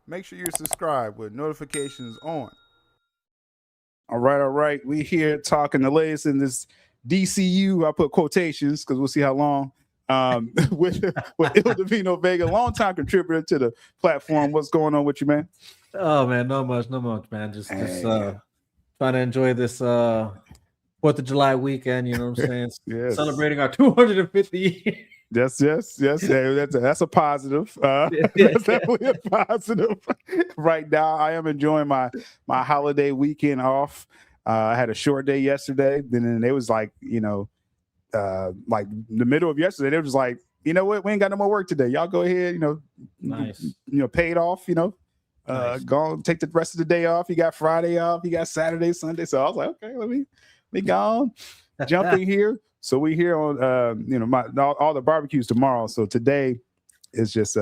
make sure you're subscribed with notifications on. All right, all right. We here talking the latest in this DCU. I put quotations because we'll see how long. With Il Divino Vega, longtime contributor to the platform. What's going on with you, man? Oh man, not much, man. Just trying to enjoy this 4th of July weekend. You know what I'm saying? Yes. Celebrating our 250 years. Yes. Hey, that's a positive. That's definitely a positive. Right now, I am enjoying my holiday weekend off. I had a short day yesterday. Then it was like like the middle of yesterday, they were just like, you know what, we ain't got no more work today. Y'all go ahead, Nice. Paid off. Nice. Go take the rest of the day off. You got Friday off. You got Saturday, Sunday. So I was like, okay, let me go on, jump in here. So we here on all the barbecues tomorrow. So today is just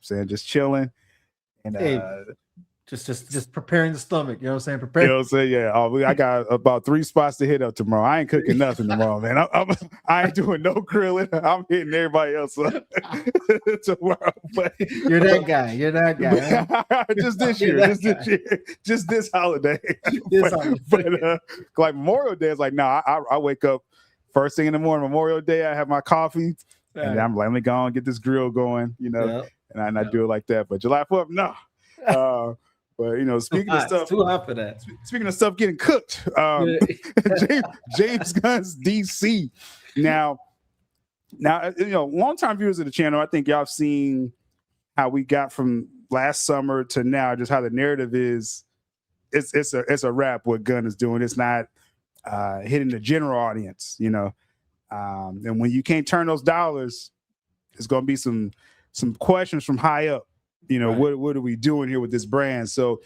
just chilling and just preparing the stomach. You know what I'm saying? you Preparing. know what I'm saying? Yeah. I got about 3 spots to hit up tomorrow. I ain't cooking nothing tomorrow, man. I ain't doing no grilling. I'm hitting everybody else up tomorrow. But You're that guy. You're that guy. Huh? Just this year. Just this holiday. But like Memorial Day is like, nah, I wake up first thing in the morning, Memorial Day, I have my coffee, and I'm like, let me go and get this grill going, and I do it like that. But July 4th, no. But speaking of stuff, too hot for that. Speaking of stuff getting cooked, James Gunn's DC. Now, longtime viewers of the channel, I think y'all have seen how we got from last summer to now, just how the narrative is. It's a wrap what Gunn is doing. It's not hitting the general audience, and when you can't turn those dollars, it's going to be some questions from high up. Right. What are we doing here with this brand? So,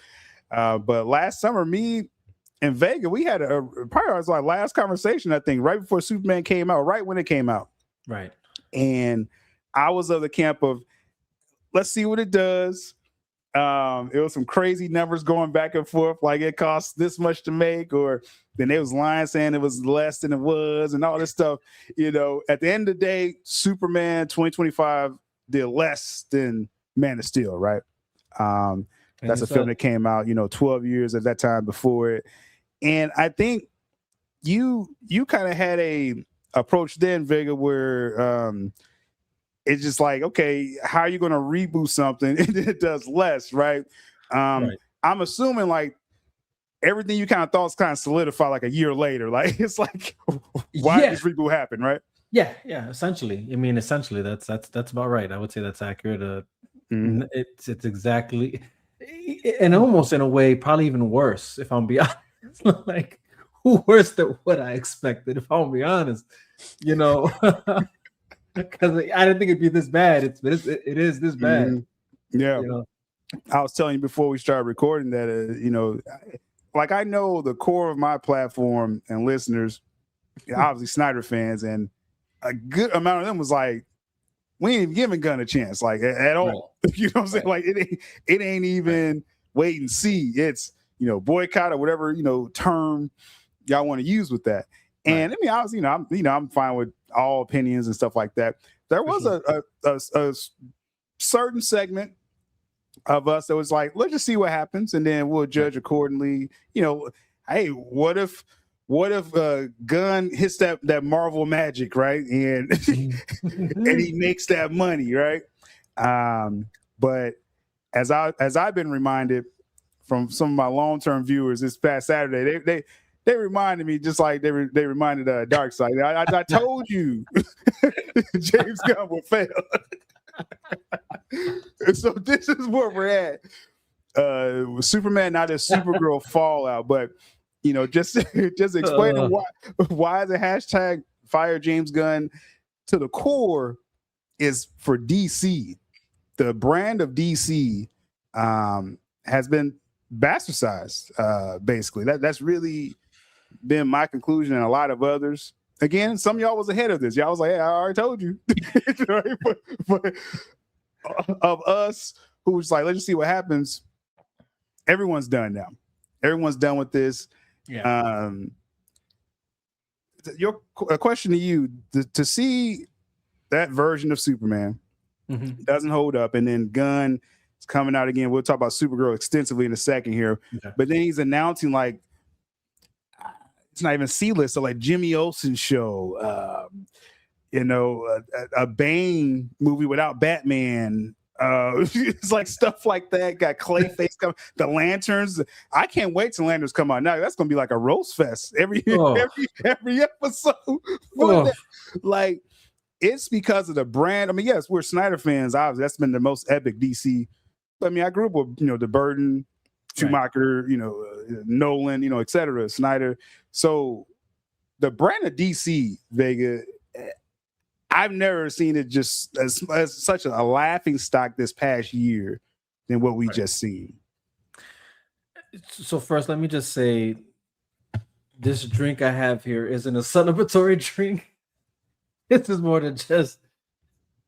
but last summer, me and Vega, we had probably was our last conversation, I think, right before Superman came out, right when it came out. Right. And I was of the camp of, let's see what it does. It was some crazy numbers going back and forth, like it costs this much to make, or then they was lying saying it was less than it was, and all this stuff. At the end of the day, Superman 2025 did less than Man of Steel, right? That's a film that came out, 12 years at that time before it. And I think you kind of had a approach then, Vega, where it's just like, okay, how are you going to reboot something and it does less, right? Right. I'm assuming like everything you kind of thought was kind of solidified like a year later. Like it's like, why did this reboot happen, right? Yeah. Essentially, that's about right. I would say that's accurate. It's exactly, and almost in a way, probably even worse, if I'm being honest. Like worse than what I expected, if I'm being honest. Because I didn't think it'd be this bad. It is this bad. Yeah. I was telling you before we started recording that like I know the core of my platform and listeners, obviously Snyder fans, and a good amount of them was like, we ain't even giving Gunn a chance, like at all. Right. You know what I'm saying? Like it ain't even wait and see. It's boycott or whatever term y'all want to use with that. And I mean, obviously, I'm fine with all opinions and stuff like that. There was a certain segment of us that was like, let's just see what happens, and then we'll judge accordingly. Hey, what if Gunn hits that Marvel magic, right? And and he makes that money, right? But as I've been reminded from some of my long-term viewers this past Saturday, they reminded me just like they reminded Darkseid. I told you James Gunn would fail. So this is where we're at. Superman, not a Supergirl fallout, but just explaining why the hashtag fire James Gunn to the core is for DC. The brand of DC has been bastardized, basically. That's really been my conclusion and a lot of others. Again, some of y'all was ahead of this. Y'all was like, hey, I already told you. Right? But of us who was like, let's just see what happens, everyone's done now. Everyone's done with this. Yeah. A question to you, to see that version of Superman doesn't hold up, and then Gunn It's coming out again. We'll talk about Supergirl extensively in a second here. Okay. But then he's announcing like it's not even C-list, so like Jimmy Olsen show, a Bane movie without Batman. It's like stuff like that. Got Clayface coming. The Lanterns. I can't wait till Lanterns come out. Now that's gonna be like a roast fest every episode. Like it's because of the brand. I mean, yes, we're Snyder fans. Obviously, that's been the most epic DC. I mean, I grew up with the Burton, Schumacher, Nolan, etc. Snyder. So the brand of DC, Vega. I've never seen it just as such a laughing stock this past year than what we just seen. So first, let me just say, this drink I have here isn't a celebratory drink. This is more than just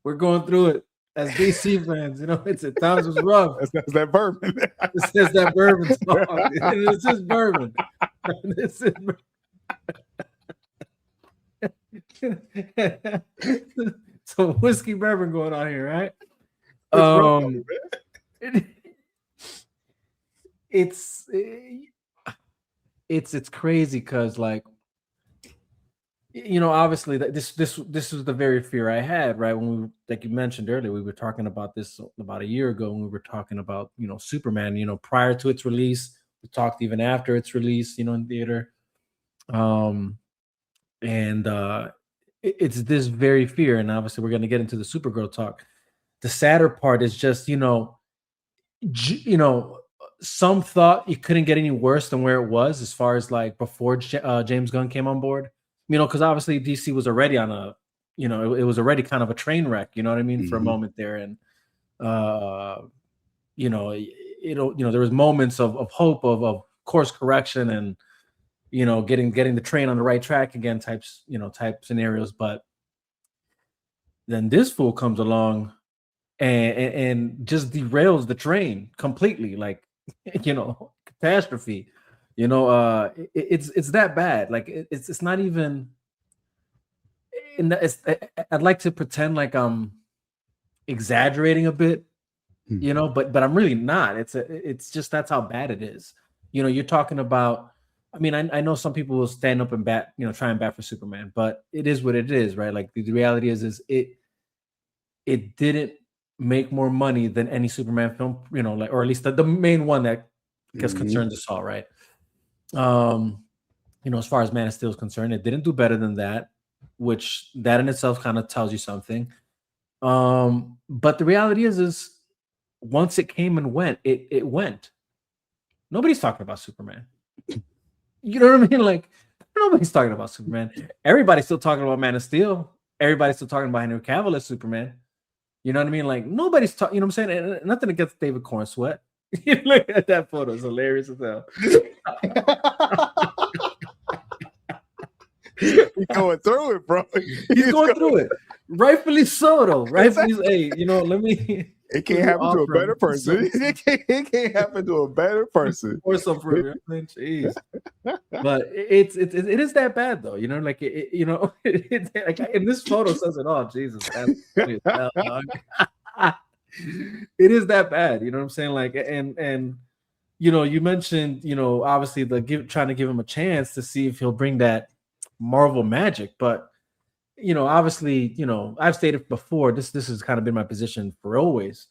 we're going through it as DC fans. It's at times it's rough. That's that bourbon. It says that bourbon song. This is bourbon. This is bourbon. So whiskey bourbon going on here, right? It's crazy because obviously this was the very fear I had, right? When we, like you mentioned earlier, we were talking about this about a year ago when we were talking about Superman, prior to its release. We talked even after its release, in theater. It's this very fear, and obviously we're going to get into the Supergirl talk. The sadder part is just, some thought it couldn't get any worse than where it was as far as like before James Gunn came on board, because obviously DC was already on a, it was already kind of a train wreck, for a moment there. And, there was moments of hope of course correction and, getting the train on the right track again, type scenarios. But then this fool comes along and just derails the train completely, like, catastrophe. It's that bad. Like it's not even. I'd like to pretend like I'm exaggerating a bit, but I'm really not. It's just that's how bad it is. You're talking about. I mean, I know some people will stand up and bat, try and bat for Superman, but it is what it is, right? Like the reality is it didn't make more money than any Superman film, or at least the main one that concerns us all, right? As far as Man of Steel is concerned, it didn't do better than that, which that in itself kind of tells you something. But the reality is once it came and went, it went. Nobody's talking about Superman. You know what I mean? Like, nobody's talking about Superman. Everybody's still talking about Man of Steel. Everybody's still talking about Henry Cavill as Superman. You know what I mean? Like, nobody's talking, you know what I'm saying? And nothing against David Cornsweet. Look at that photo. It's hilarious as hell. He's going through it, bro. He's going through it. Rightfully so, though. Rightfully, hey, let me. It can't happen to a better person. It can't happen to a better person. Or something. Jeez. But it is that bad though. Like like in this photo says it all. Jesus, it is that bad. You know what I'm saying? Like, and you mentioned, obviously trying to give him a chance to see if he'll bring that Marvel magic, but. Obviously, I've stated before, this has kind of been my position for always,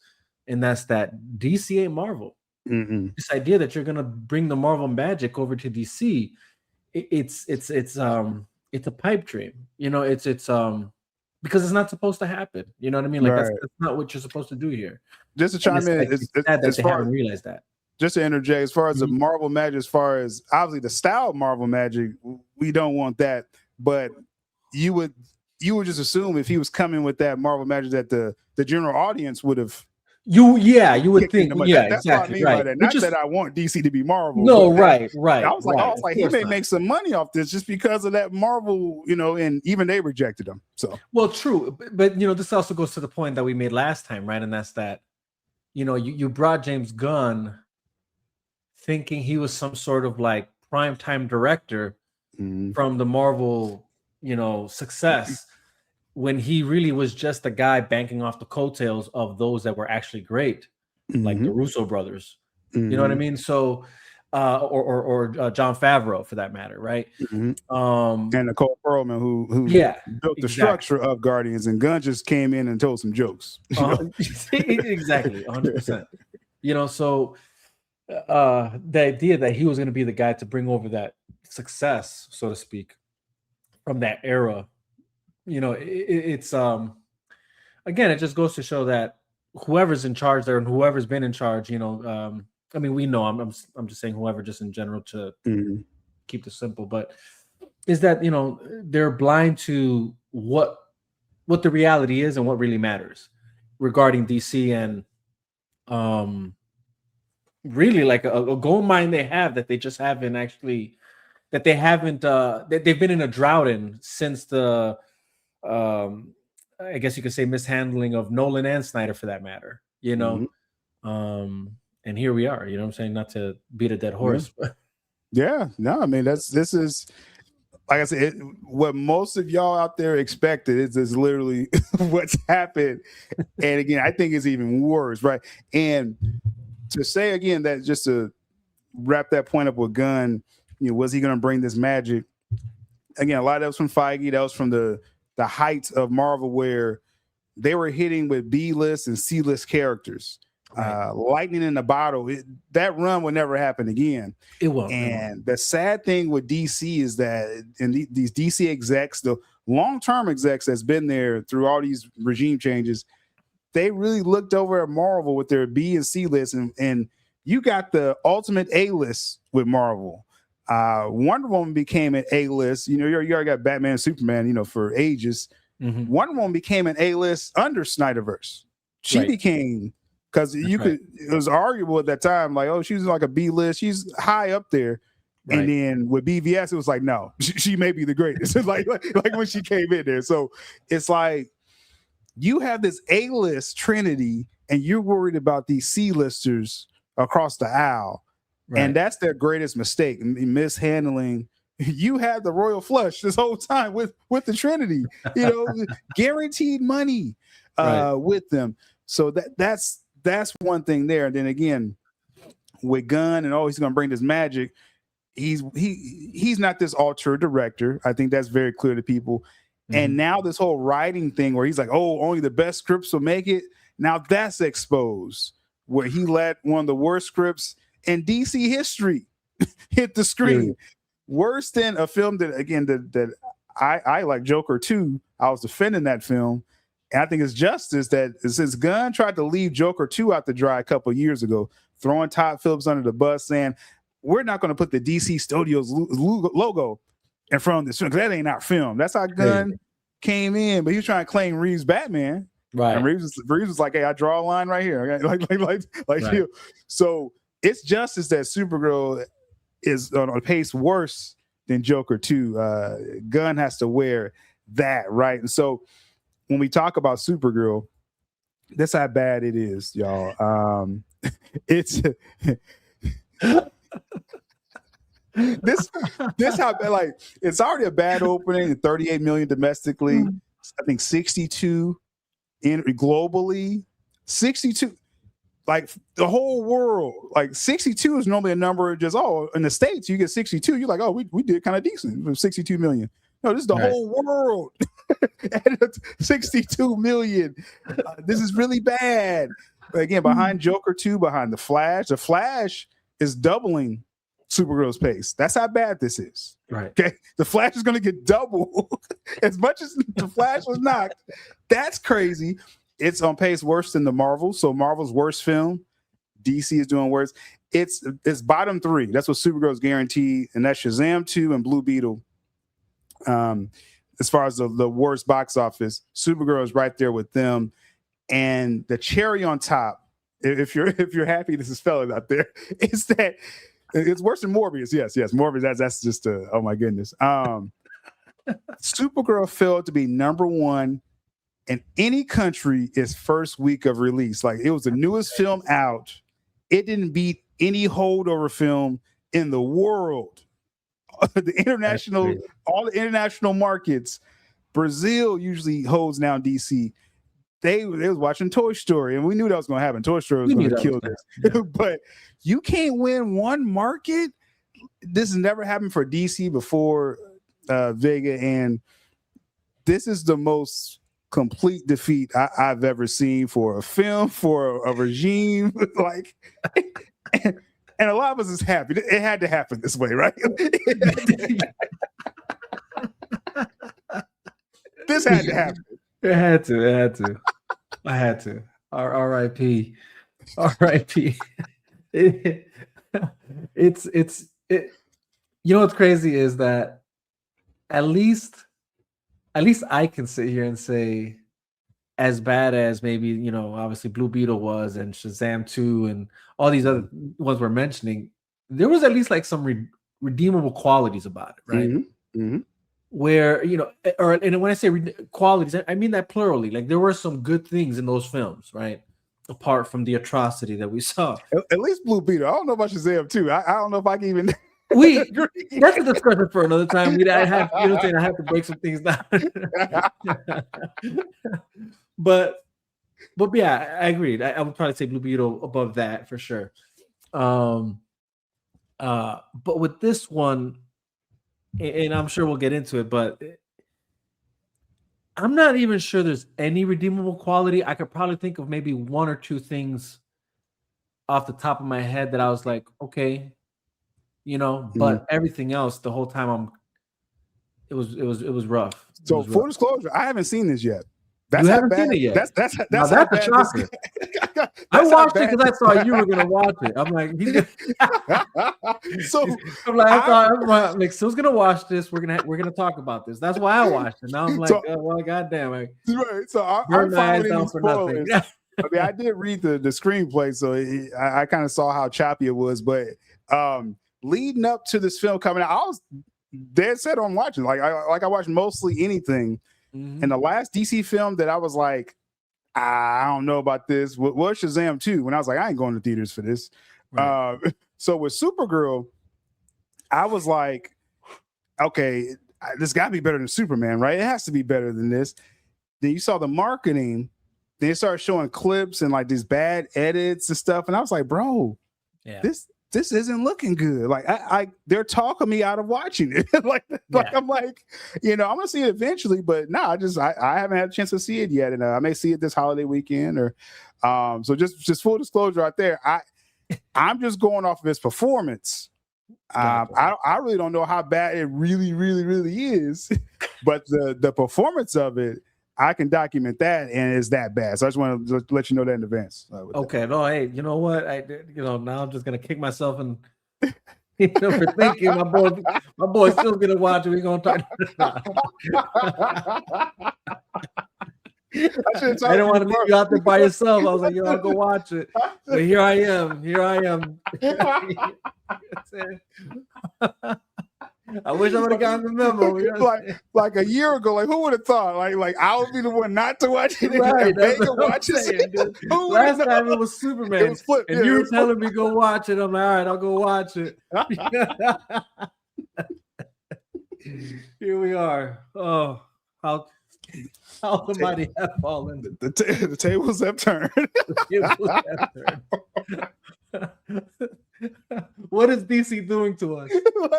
and that's that DC ain't Marvel. Mm-hmm. This idea that you're gonna bring the Marvel magic over to DC, it's a pipe dream. It's because it's not supposed to happen. You know what I mean? Like right. that's not what you're supposed to do here. Just to chime in, it's sad that they haven't realized that. Just to interject, as far as the Marvel magic, as far as obviously the style of Marvel magic, we don't want that, but you would just assume if he was coming with that Marvel magic that the general audience would have. You would think. Yeah, that's exactly. What I mean by that. Not that I want DC to be Marvel. No, right. I was like, he may make some money off this just because of that Marvel, and even they rejected him. So well, true, but this also goes to the point that we made last time, right? And that's that, you brought James Gunn thinking he was some sort of like primetime director from the Marvel. Success when he really was just a guy banking off the coattails of those that were actually great. like the Russo brothers. You know what I mean? So, or John Favreau for that matter, right? And Nicole Perlman, who Yeah, built the structure of Guardians, and Gunn just came in and told some jokes. Exactly, 100%. You know, so the idea that he was going to be the guy to bring over that success, so to speak, from that era, you know, it's again, it just goes to show that whoever's in charge there and whoever's been in charge, you know, I mean, we know I'm just saying whoever, just in general, to keep this simple, but is that, you know, they're blind to what the reality is and what really matters regarding DC, and really like a gold mine they have that they just haven't actually, that they haven't they've been in a drought in since the I guess you could say mishandling of Nolan and Snyder for that matter, you know. And here we are, you know what I'm saying, not to beat a dead horse, but no, I mean, this is, like I said, what most of y'all out there expected is literally what's happened. And again, I think it's even worse, right? And to say again that, just to wrap that point up with Gunn, you know, was he going to bring this magic? Again, a lot of that was from Feige. That was from the height of Marvel, where they were hitting with B-list and C-list characters. Lightning in the bottle. That run will never happen again. It won't. And the sad thing with DC is that, and these DC execs, the long-term execs that's been there through all these regime changes, they really looked over at Marvel with their B and C list, and you got the ultimate A list with Marvel. Wonder Woman became an A list. You know, you already got Batman and Superman, you know, for ages. Wonder Woman became an A list under Snyderverse. She became, because it was arguable at that time, like, oh, she's like a B list, she's high up there. And then with BVS, it was like, no, she may be the greatest. like when she came in there. So it's like, you have this A-list trinity, and you're worried about these C-listers across the aisle. And that's their greatest mistake, mishandling. You had the royal flush this whole time with the trinity, you know, guaranteed money with them. So that's one thing there. And then again, with Gunn, and he's going to bring this magic. He's not this auteur director. I think that's very clear to people. And now this whole writing thing where he's like, oh, only the best scripts will make it. Now that's exposed, where he let one of the worst scripts in DC history hit the screen. Worse than a film that I like, Joker 2. I was defending that film. And I think it's justice that since Gunn tried to leave Joker 2 out to dry a couple of years ago, throwing Todd Phillips under the bus, saying, we're not going to put the DC Studios logo in front of this film, because that ain't our film. That's how Gunn came in, but he was trying to claim Reeves' Batman. And Reeves was like, hey, I draw a line right here. Okay? So it's justice that Supergirl is on a pace worse than Joker 2. Gunn has to wear that, right? And so when we talk about Supergirl, that's how bad it is, y'all. It's this how bad, like, it's already a bad opening, 38 million domestically. I think 62 in globally, 62, like the whole world. Like 62 is normally a number just, in the States you get 62, you're like, oh, we did kind of decent with 62 million. No, this is the whole world. 62 million. This is really bad. But again, behind Joker 2, behind the Flash is doubling Supergirl's pace. That's how bad this is. Okay, the Flash is going to get double as much as the Flash was knocked. That's crazy. It's on pace worse than the Marvel. So Marvel's worst film, DC is doing worse. It's bottom 3. That's what Supergirl's guaranteed, and that's Shazam 2 and Blue Beetle. As far as the worst box office, Supergirl is right there with them. And the cherry on top, if you're happy this is spelling out there, is that it's worse than Morbius. Yes, Morbius. That's just oh my goodness. Supergirl failed to be number 1 in any country its first week of release. Like, it was the newest film out. It didn't beat any holdover film in the world. All the international markets. Brazil usually holds down DC. they was watching Toy Story, and we knew that was going to happen. Toy Story was going to kill this. Yeah. But you can't win one market. This has never happened for DC before Vega, and this is the most complete defeat I've ever seen for a film, for a regime. Like, and a lot of us is happy. It had to happen this way, right? This had to happen. It had to. I had to. R.I.P. R.I.P. It's you know what's crazy is that at least I can sit here and say, as bad as maybe, you know, obviously Blue Beetle was, and Shazam 2 and all these other ones we're mentioning, there was at least like some redeemable qualities about it, right? Mm-hmm. Mm-hmm. Where, you know, and when I say qualities, I mean that plurally. Like, there were some good things in those films, right? Apart from the atrocity that we saw. At least Blue Beetle. I don't know about Shazam 2. I don't know if I can even. That's a discussion for another time. I have to break some things down. but yeah, I agreed. I would probably say Blue Beetle above that for sure. But with this one, and I'm sure we'll get into it, but I'm not even sure there's any redeemable quality. I could probably think of maybe one or two things off the top of my head that I was like, okay, you know, but everything else, the whole time it was rough. So full disclosure, I haven't seen this yet. You haven't seen it yet. That's a shocker. I watched it because I saw you were gonna watch it. I'm like, so I'm like, Sue's gonna watch this. We're gonna talk about this. That's why I watched it. Now I'm like, well, goddamn. Right. So I'm fine with spoilers. I mean, I did read the screenplay, so I kind of saw how choppy it was. But leading up to this film coming out, I was dead set on watching. I watched mostly anything. Mm-hmm. And the last DC film that I was like, I don't know about this, was Shazam 2. When I was like, I ain't going to theaters for this. Right. So with Supergirl, I was like, okay, this got to be better than Superman, right? It has to be better than this. Then you saw the marketing. They started showing clips and like these bad edits and stuff. And I was like, bro, this isn't looking good. Like they're talking me out of watching it. I'm like, you know, I'm gonna see it eventually, but no, I haven't had a chance to see it yet, and I may see it this holiday weekend. Or so just full disclosure out there, I'm just going off of his performance. I really don't know how bad it really, really, really is, but the performance of it, I can document that, and it's that bad. So I just want to let you know that in advance. Okay. No, hey, you know what? Now I'm just gonna kick myself and for thinking my boy's still gonna watch it. We're gonna talk. I didn't want to leave you out there by yourself. I was like, I'll go watch it. But here I am. I wish I would have gotten the memo. like a year ago, like who would have thought? Like I would be the one not to watch it. Right, watch it. Last time it was Superman. It was flipped, and you were telling me go watch it. I'm like, all right, I'll go watch it. Here we are. Oh, how the mighty have fallen. The tables have turned. What is DC doing to us?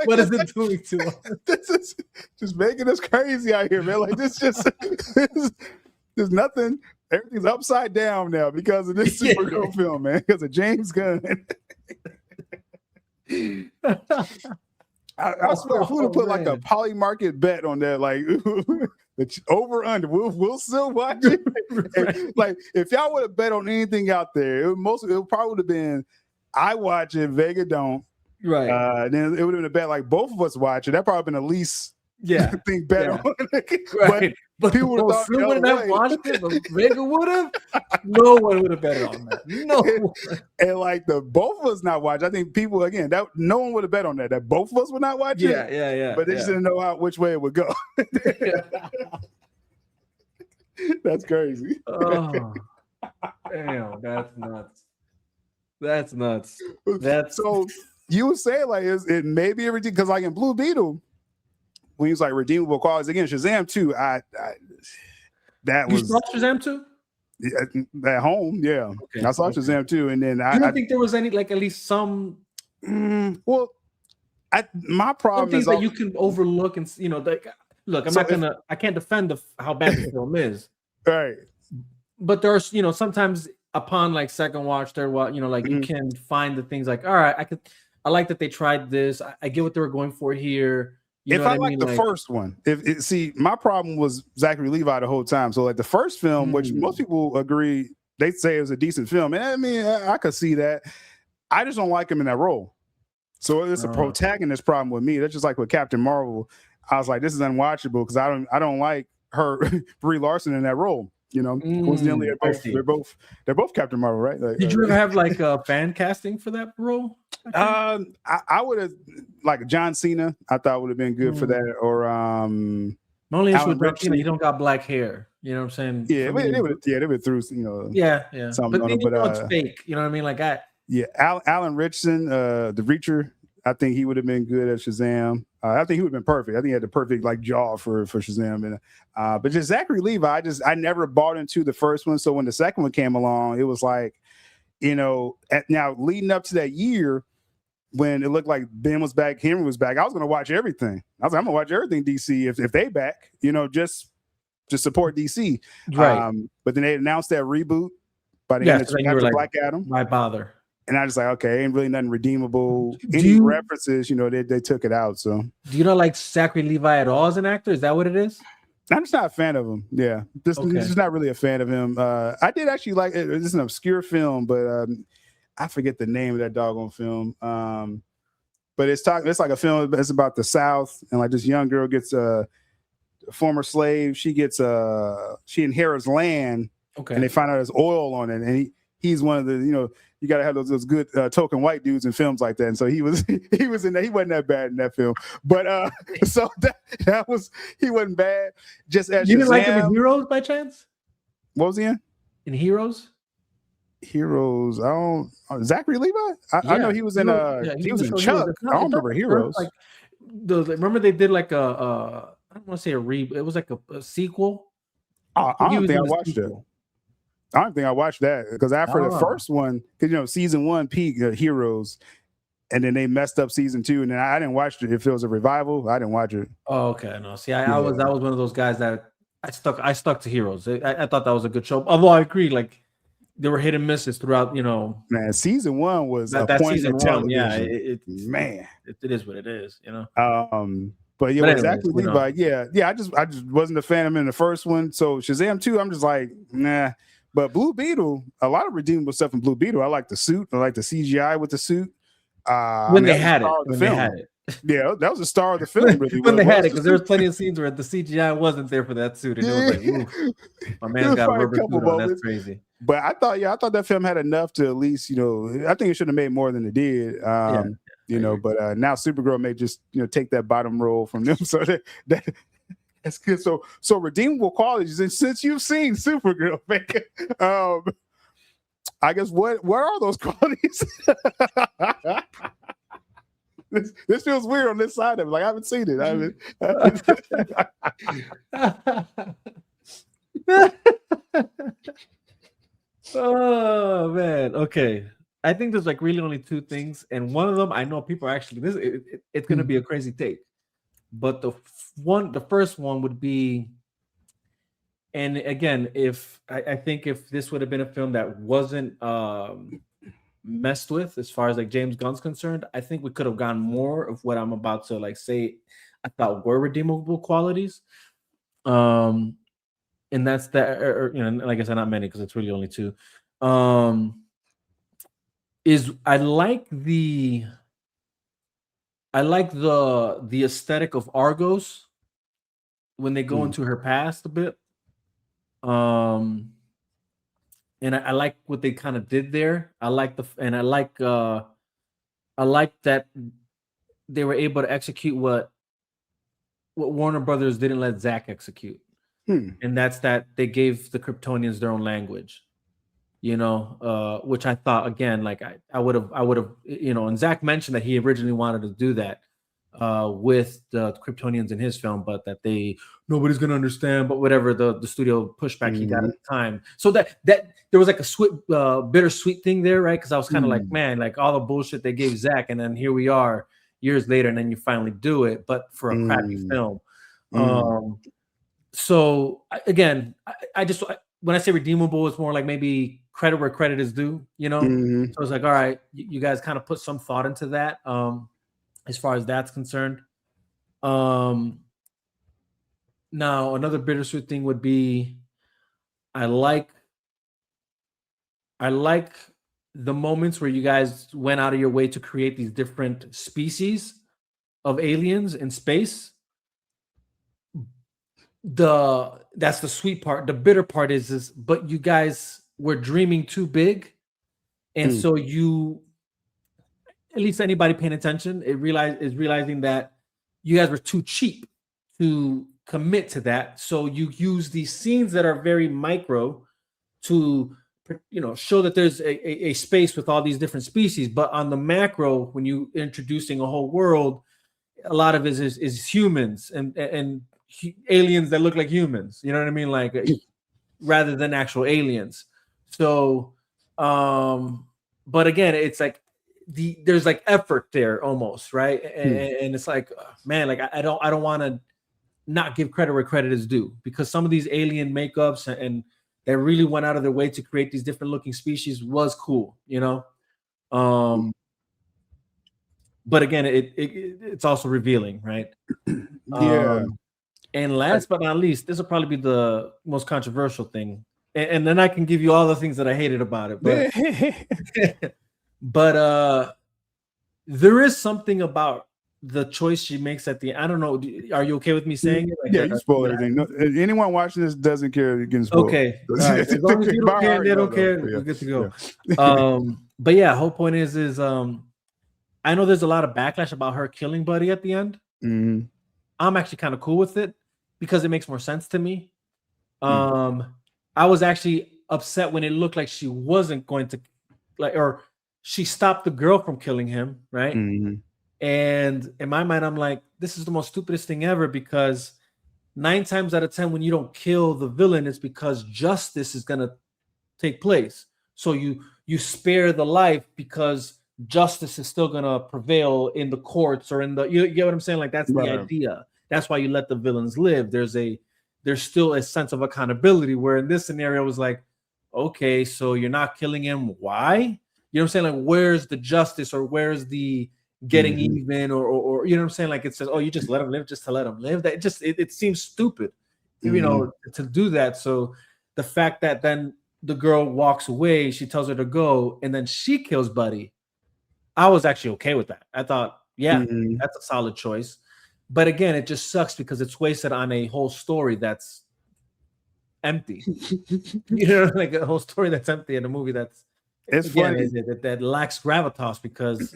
What is it doing to us? This is just making us crazy out here, man. Like there's nothing. Everything's upside down now because of this Supergirl film, man. Because of James Gunn. I swear, if we would have put like a poly market bet on that, like the over under, we'll still watch it. Right. Like if y'all would have bet on anything out there, it probably would have been I watch it, Vega don't. Right. Then it would have been a bet like both of us watch it. That probably been the least thing bet on. Right. But people would have watched it, but Vega would have. No one would have bet on that. No one. And like both of us not watch. I think people again that no one would have bet on that. That both of us would not watch it. Yeah. But they just didn't know which way it would go. That's crazy. Oh, damn, that's nuts. That's nuts. So you would say like it may be everything because like in Blue Beetle, when he was like redeemable qualities again, Shazam 2, that was Shazam 2? At home, yeah. Okay, I saw Shazam too, and then you don't think there was any like at least some well, my some problem things is that you can overlook and like look, I can't defend how bad the film is, right. but there's sometimes upon like second watch, third watch, like you can find the things like, all right, I like that they tried this. I get what they were going for here. You know If what I I like mean? the first one, see, my problem was Zachary Levi the whole time. So like the first film, which most people agree, they say it was a decent film. And I mean, I could see that. I just don't like him in that role. So it's a protagonist problem with me. That's just like with Captain Marvel. I was like, this is unwatchable because I don't like her Brie Larson in that role. Coincidentally, they're both Captain Marvel, right? Like, did you ever have like a fan casting for that role? I would have like John Cena. I thought would have been good for that. Or my only issue with John Cena, he don't got black hair. You know what I'm saying? Yeah, they would threw yeah. Something but on it, it's fake. You know what I mean? Like Alan Richardson, the Reacher. I think he would have been good at Shazam. I think he would have been perfect. I think he had the perfect like jaw for Shazam. And but just Zachary Levi, I never bought into the first one. So when the second one came along, it was like, now leading up to that year when it looked like Ben was back, Henry was back, I was gonna watch everything. I was like, I'm gonna watch everything DC if they back, just to support DC. Right. But then they announced that reboot by the end of after Black Adam. Why bother? And I just like, okay, ain't really nothing redeemable. Any references, they took it out. So do you not like Zachary Levi at all as an actor? Is that what it is? I'm just not a fan of him. Yeah. Just not really a fan of him. I did actually like it. This is an obscure film, but I forget the name of that doggone film. But it's like a film that's about the South, and like this young girl gets a former slave. She inherits land, and they find out there's oil on it, and he's one of the you got to have those good token white dudes in films like that. And so he was in that. He wasn't that bad in that film, but so that was, he wasn't bad. Just as you didn't like him in Heroes by chance? What was he in? In Heroes? Heroes. I don't. Zachary Levi. I know he was in. He was in Chuck. I don't remember Heroes. Like remember they did like I don't want to say a reboot. It was like a sequel. I don't think I watched it. I don't think I watched that because after the first one, because season one peak Heroes, and then they messed up season two, and then I didn't watch it. If it was a revival, I didn't watch it. Oh, okay. No, see, I was one of those guys that I stuck to Heroes. I thought that was a good show. Although I agree, like there were hit and misses throughout. Man, season one was that season one. Yeah, it is what it is. But yeah, exactly. Levi. Yeah. I just wasn't a fan of him in the first one. So Shazam 2, I'm just like, nah. But Blue Beetle, a lot of redeemable stuff in Blue Beetle. I like the suit. I like the CGI with the suit. When they had it. Yeah, that was the star of the film. Really, when they had it, because there was plenty of scenes where the CGI wasn't there for that suit, and it was like, ooh, my man's got a rubber suit on. That's crazy. But I thought that film had enough to at least, I think it should have made more than it did. But now Supergirl may just take that bottom role from them. So that's good. So redeemable qualities. And since you've seen Supergirl, I guess what are those qualities? This feels weird on this side of it. Like I haven't seen it. Oh man. Okay. I think there's like really only two things, and one of them I know people are actually it's gonna be a crazy take. But the first one would be, and again, if I think if this would have been a film that wasn't messed with as far as like James Gunn's concerned, I think we could have gone more of what I'm about to like say I thought were redeemable qualities. And that's that, or like I said, not many because it's really only two. Is I like the aesthetic of Argos when they go into her past a bit. And I like what they kind of did there. I like that they were able to execute what Warner Brothers didn't let Zack execute. And that's that they gave the Kryptonians their own language. Which I thought again, like I would have, and Zack mentioned that he originally wanted to do that. with the Kryptonians in his film, but that nobody's gonna understand, but whatever the studio pushback he got at the time. So that there was like a sweet, bittersweet thing there, right? Because I was kind of like, man, like all the bullshit they gave Zach, and then here we are years later, and then you finally do it, but for a crappy film. So again, I just when I say redeemable, it's more like maybe credit where credit is due, you know. So it's like, all right, you guys kind of put some thought into that. As far as that's concerned. Now another bittersweet thing would be I like the moments where you guys went out of your way to create these different species of aliens in space. That's the sweet part. The bitter part is but you guys were dreaming too big, and so you, at least anybody paying attention, is realizing that you guys were too cheap to commit to that. So you use these scenes that are very micro to, you know, show that there's a space with all these different species. But on the macro, when you introducing a whole world, a lot of it is humans and aliens that look like humans. You know what I mean? Like rather than actual aliens. So, but again, it's like there's like effort there almost, right? And it's like, man, like I don't want to not give credit where credit is due, because some of these alien makeups and that really went out of their way to create these different looking species was cool, you know. But again, it's also revealing, right? And last but not least, this will probably be the most controversial thing, and then I can give you all the things that I hated about it, but but there is something about the choice she makes at the end. I don't know. Are you okay with me saying it? Like, yeah, you spoil everything. No, anyone watching this doesn't care you're getting spoiled. Okay. Right. As long as you don't care, they don't care. We're good to go. Yeah. But yeah, whole point is I know there's a lot of backlash about her killing Buddy at the end. I'm actually kind of cool with it because it makes more sense to me. I was actually upset when it looked like she wasn't going to, or she stopped the girl from killing him, right? And in my mind, I'm like, this is the most stupidest thing ever, because 9 times out of 10, when you don't kill the villain, it's because justice is going to take place. So you spare the life because justice is still going to prevail in the courts or in the, you get what I'm saying? Like, that's the idea. That's why you let the villains live. There's still a sense of accountability, where in this scenario it was like, okay, so you're not killing him. Why? You know what I'm saying? Like, where's the justice, or where's the getting even, or you know what I'm saying? Like, it says, oh, you just let him live just to let him live. That just, it seems stupid, you know, to do that. So the fact that then the girl walks away, she tells her to go, and then she kills Buddy, I was actually okay with that. I thought, yeah, that's a solid choice. But again, it just sucks because it's wasted on a whole story that's empty. You know, like a whole story that's empty in a movie that's, it's funny that lacks gravitas because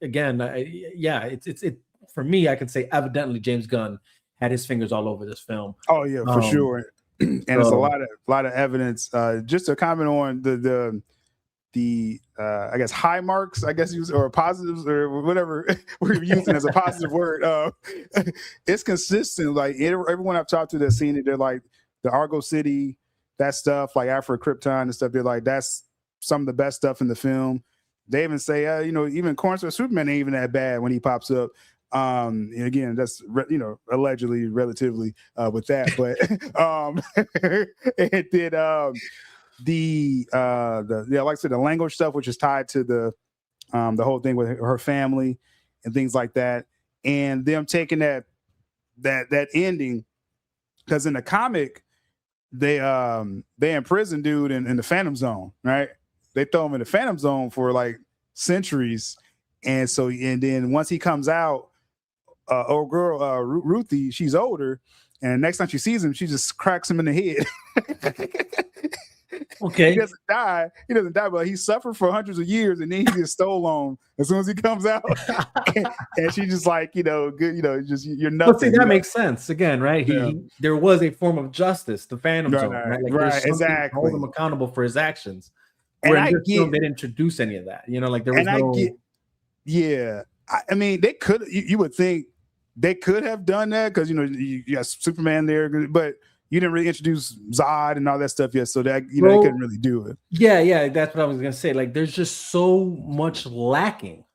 again, it's for me, I can say evidently James Gunn had his fingers all over this film. Oh yeah, for sure. And there's a lot of evidence. Just to comment on the I guess high marks, I guess, or positives, or whatever we're using as a positive word. It's consistent. Like, everyone I've talked to that's seen it, they're like, the Argo City, that stuff, like Afro Krypton and stuff, they're like, that's some of the best stuff in the film. They even say, you know, even Cornstar Superman ain't even that bad when he pops up. And again, that's allegedly, relatively, with that, but it did like I said, the language stuff, which is tied to the whole thing with her family and things like that, and them taking that ending, because in the comic they imprison dude in the Phantom Zone, right? They throw him in the Phantom Zone for like centuries, and then once he comes out, old girl Ruthie, she's older, and next time she sees him, she just cracks him in the head. Okay, he doesn't die, but he suffered for hundreds of years, and then he gets stole on as soon as he comes out. and she just like, good, just you're nothing. But see, that makes sense again, right? There was a form of justice, the Phantom Zone, right? Like, right, exactly. To hold him accountable for his actions. And they didn't introduce any of that, like there was I mean, they could. You would think they could have done that because you got Superman there, but you didn't really introduce Zod and all that stuff yet, so that they couldn't really do it. Yeah, that's what I was gonna say. Like, there's just so much lacking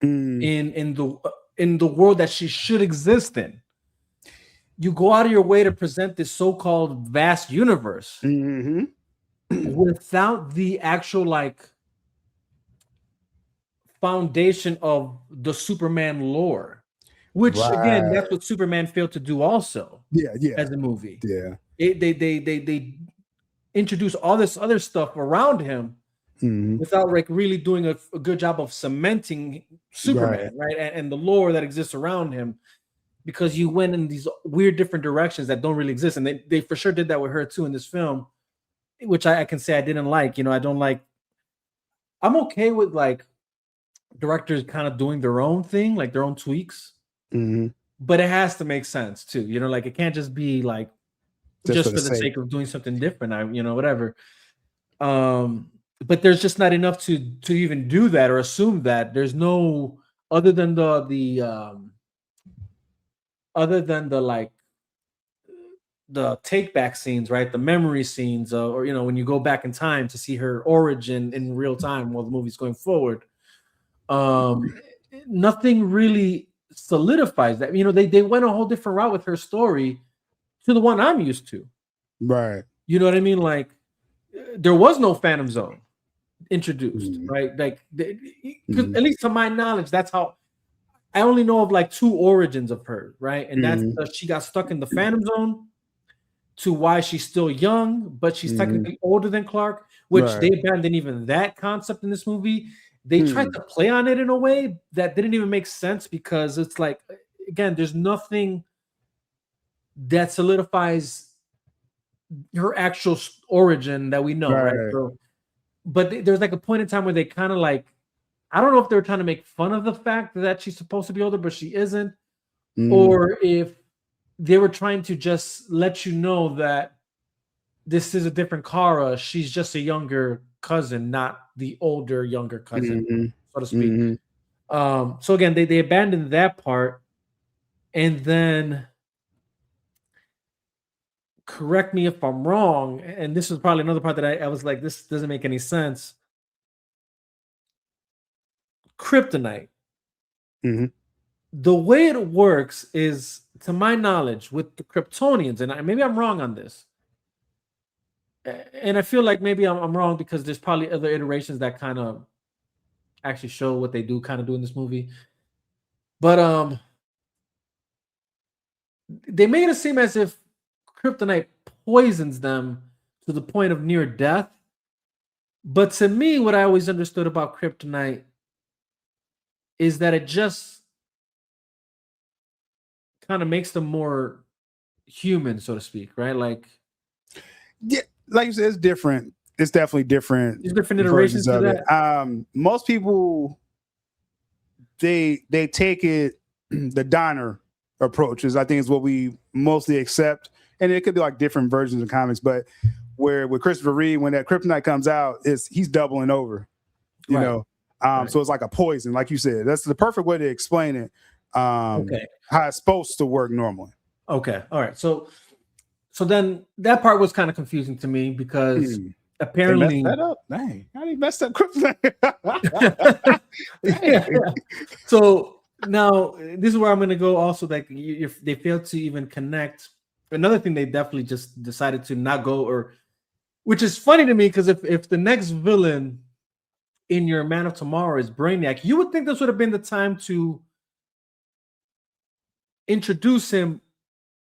in the world that she should exist in. You go out of your way to present this so-called vast universe without the actual like foundation of the Superman lore, which again, that's what Superman failed to do also. As a movie, they introduce all this other stuff around him without like really doing a good job of cementing Superman, right? And the lore that exists around him, because you went in these weird different directions that don't really exist, and they for sure did that with her too in this film, which I can say I didn't like. I don't like. I'm okay with like directors kind of doing their own thing, like their own tweaks, but it has to make sense too. Like it can't just be like just for the sake of doing something different. Whatever. But there's just not enough to even do that or assume that. There's no other than the like the take back scenes, right? The memory scenes, or when you go back in time to see her origin in real time while the movie's going forward. Nothing really solidifies that. They went a whole different route with her story to the one I'm used to. Right. You know what I mean? Like there was no Phantom Zone introduced, right? Like at least to my knowledge, that's how I only know of like two origins of her, right? And that's she got stuck in the Phantom Zone to why she's still young, but she's technically older than Clark, which they abandoned even that concept in this movie. They tried to play on it in a way that didn't even make sense, because it's like, again, there's nothing that solidifies her actual origin that we know, right? So, but there's like a point in time where they kind of like, I don't know if they were trying to make fun of the fact that she's supposed to be older, but she isn't, or if they were trying to just let you know that this is a different Kara. She's just a younger cousin, not the older, younger cousin, so to speak. So again, they abandoned that part, and then, correct me if I'm wrong, and this was probably another part that I was like, this doesn't make any sense. Kryptonite. The way it works is, to my knowledge, with the Kryptonians, and maybe I'm wrong on this, and I feel like maybe I'm wrong because there's probably other iterations that kind of actually show what they do kind of do in this movie. But they made it seem as if Kryptonite poisons them to the point of near death. But to me, what I always understood about Kryptonite is that it just kind of makes them more human, so to speak, right? Like, yeah, like you said, it's different. It's definitely different. There's different iterations of it. Most people, they take it the Donner approach, is I think is what we mostly accept, and it could be like different versions of comics. But where with Christopher Reeve, when that Kryptonite comes out, he's doubling over, you know. So it's like a poison, like you said. That's the perfect way to explain it. How it's supposed to work normally. Okay, all right. So then that part was kind of confusing to me, because apparently they messed that up. Dang, how they messed up Kryptonite? So now this is where I'm going to go. Also, like they failed to even connect. Another thing, they definitely just decided to not go, or which is funny to me, because if the next villain in your Man of Tomorrow is Brainiac, you would think this would have been the time to introduce him,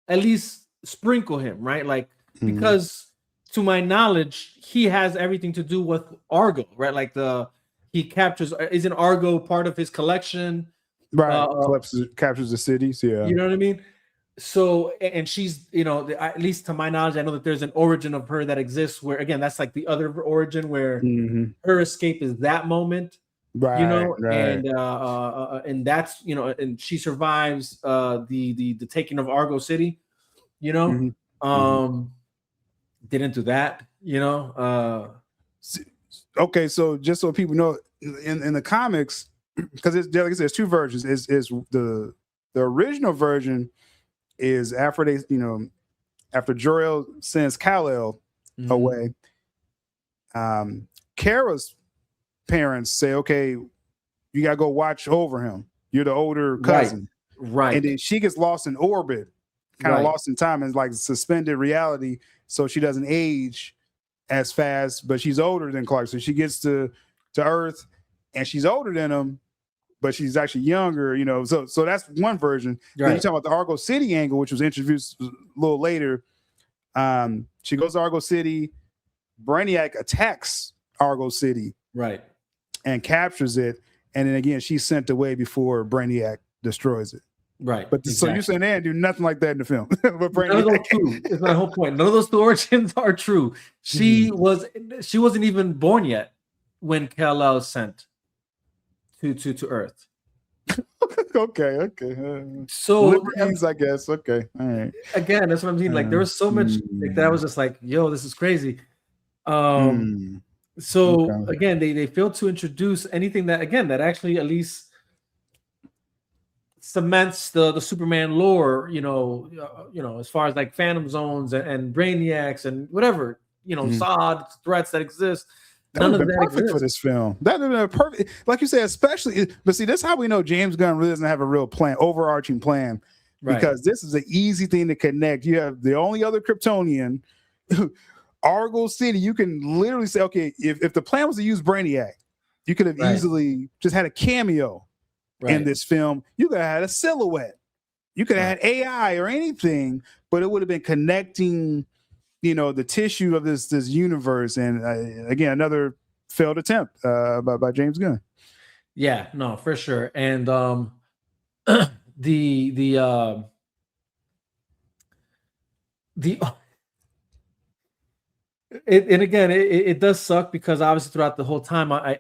at least sprinkle him, right? Like, because to my knowledge, he has everything to do with Argo, right? Like he captures, isn't Argo part of his collection? Right. Captures the cities. Yeah. You know what I mean? So, and she's, at least to my knowledge, I know that there's an origin of her that exists where, again, that's like the other origin where her escape is that moment, right? And that's, and she survives the taking of Argo City, didn't do that, Okay, so just so people know, in the comics, because it's like I said, there's two versions. Is the original version is after they, after Jor-El sends Kal-El away, Kara's parents say, okay, you gotta go watch over him. You're the older cousin. Right. And then she gets lost in orbit, kind of lost in time, and like suspended reality, so she doesn't age as fast, but she's older than Clark. So she gets to Earth and she's older than him, but she's actually younger, So that's one version. Then you talk about the Argo City angle, which was introduced a little later. She goes to Argo City, Brainiac attacks Argo City, right, and captures it, and then again she's sent away before Brainiac destroys it. Right. But so you're saying they didn't do nothing like that in the film. But none of those true. It's my whole point. None of those two origins are true. She wasn't even born yet when Kal-El sent to Earth. Okay. So liberties, I guess. Okay. All right. Again, that's what I'm saying. Like there was so much like that. I was just like, yo, this is crazy. So again, they failed to introduce anything that actually at least cements the Superman lore, as far as like Phantom Zones and Brainiacs and whatever, Zod threats that exist. None of that perfect exists for this film. That would have been perfect, like you said, especially. But see, that's how we know James Gunn really doesn't have a real plan, overarching plan, because this is an easy thing to connect. You have the only other Kryptonian, Argo City. You can literally say, okay, if the plan was to use Brainiac, you could have easily just had a cameo. In this film, you could have had a silhouette, you could have had AI or anything, but it would have been connecting, the tissue of this universe. And again, another failed attempt by James Gunn. Yeah, no, for sure. And the it does suck because obviously throughout the whole time I'm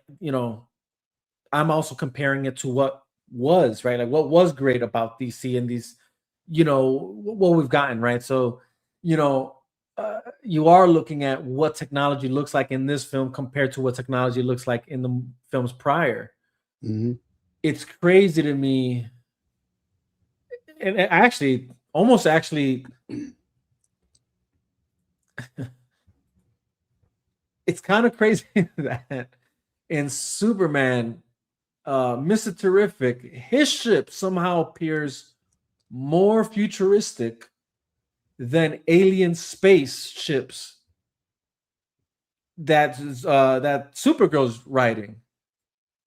also comparing it to what was right, like what was great about DC and these, what we've gotten, right? So, you are looking at what technology looks like in this film compared to what technology looks like in the films prior. It's crazy to me, and actually, it's kind of crazy that in Superman, Mr. Terrific, his ship somehow appears more futuristic than alien spaceships that Supergirl's riding.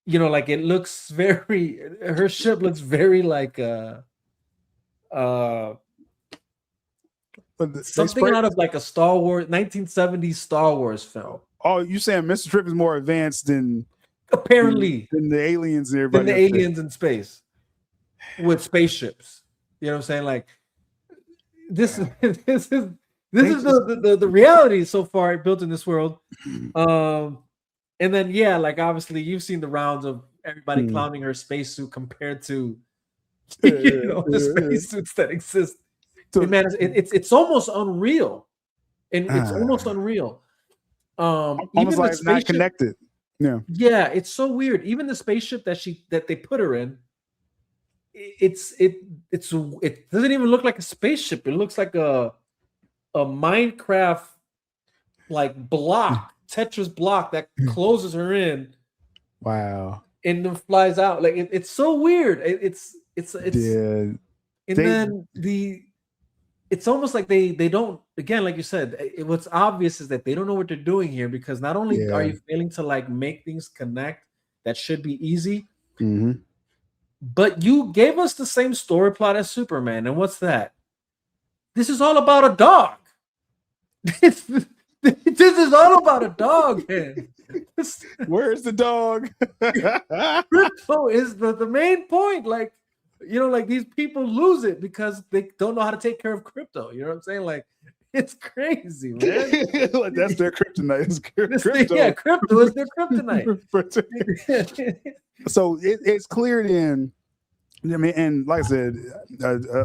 Like it looks her ship looks very like something out of like a Star Wars 1970s Star Wars film. Oh, you saying Mr. Trip is more advanced than apparently than the aliens and everybody, than the aliens in space with spaceships. You know what I'm saying? Like this is the reality so far built in this world. And then like obviously you've seen the rounds of everybody clowning her spacesuit compared to the spacesuits that exist. So, man, it's almost unreal, and it's almost unreal. Almost even like it's not connected. Yeah, it's so weird. Even the spaceship that they put her in, it doesn't even look like a spaceship. It looks like a Minecraft like block, Tetris block that closes her in. Wow. And then flies out. Like it's so weird. It's yeah. And then it's almost like they don't, again, like you said, what's obvious is that they don't know what they're doing here, because not only are you failing to like make things connect that should be easy, but you gave us the same story plot as Superman. And what's that? This is all about a dog. This is all about a dog, man. Where's the dog? Krypto is the main point. Like, like these people lose it because they don't know how to take care of Krypto. You know what I'm saying? Like, it's crazy, man. Like, that's their kryptonite. Krypto. Yeah, Krypto is their kryptonite. So it's clear then. I mean, and like I said,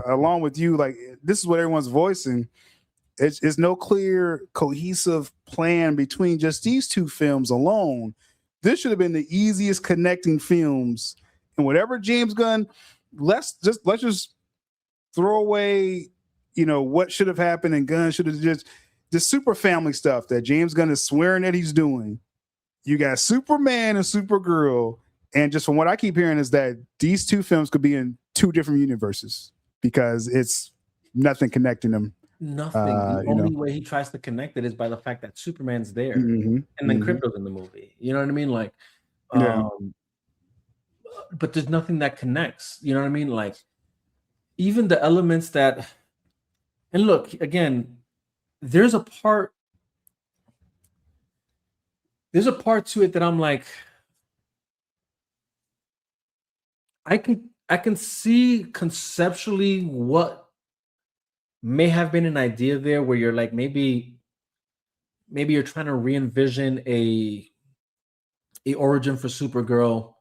along with you, like this is what everyone's voicing. It's no clear, cohesive plan between just these two films alone. This should have been the easiest connecting films and whatever James Gunn, let's just throw away, what should have happened, and Gunn should have just the super family stuff that James Gunn is swearing that he's doing. You got Superman and Supergirl, and just from what I keep hearing is that these two films could be in two different universes because it's nothing connecting them. Nothing. The only way he tries to connect it is by the fact that Superman's there, mm-hmm, and then Crypto's in the movie. You know what I mean? Like, but there's nothing that connects. You know what I mean? Like, even the elements that, and look, again, there's a part to it that I'm like, I can see conceptually what may have been an idea there, where you're like, maybe you're trying to re-envision a origin for Supergirl,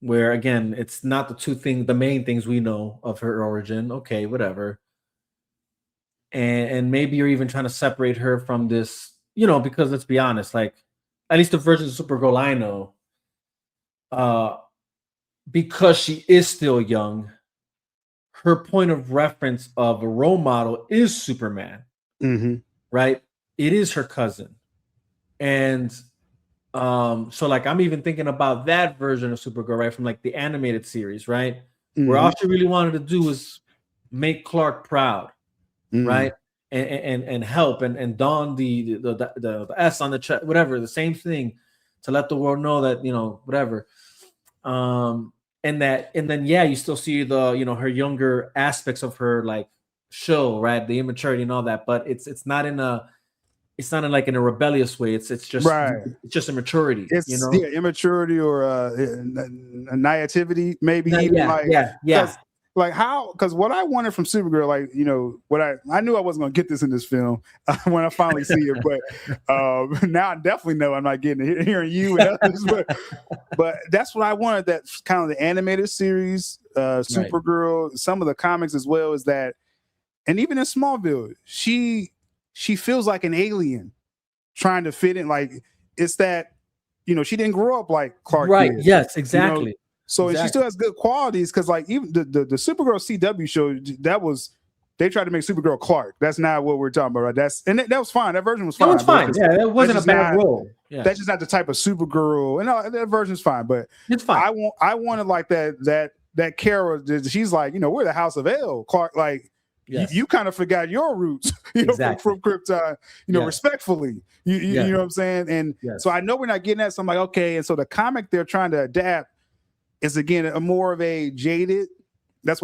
where again, it's not the main things we know of her origin. Okay, whatever. And maybe you're even trying to separate her from this, because let's be honest, like, at least the version of Supergirl I know, because she is still young, her point of reference of a role model is Superman, right? It is her cousin. And so like, I'm even thinking about that version of Supergirl, right? From like the animated series, right? Where all she really wanted to do was make Clark proud, right? And help and don the S on the chest, whatever, the same thing, to let the world know that, whatever. And then you still see the, her younger aspects of her, like, show, right? The immaturity and all that, but it's not in a rebellious way. It's just right. It's just immaturity. It's immaturity or naivety, maybe. Like how? Because what I wanted from Supergirl, like, what I knew I wasn't gonna get this in this film when I finally see it, but now I definitely know I'm not getting it hearing you and others. But that's what I wanted. That kind of the animated series, Supergirl, right. Some of the comics as well, is that, and even in Smallville, she feels like an alien trying to fit in. Like, it's that, she didn't grow up like Clark right did. Yes, exactly. So exactly. And she still has good qualities, because like even the Supergirl CW show, they tried to make Supergirl Clark. That's not what we're talking about, right? That was fine. That version was fine. That was fine. Yeah, it wasn't a bad role. Yeah. That's just not the type of Supergirl. And that version's fine, but it's fine. I wanted like that Kara. She's like, we're the House of L. Clark, like, yes. You kind of forgot your roots, exactly. from Krypton, respectfully. You know what I'm saying? And so I know we're not getting that. So I'm like, okay. And so the comic they're trying to adapt is, again, a more of a jaded. That's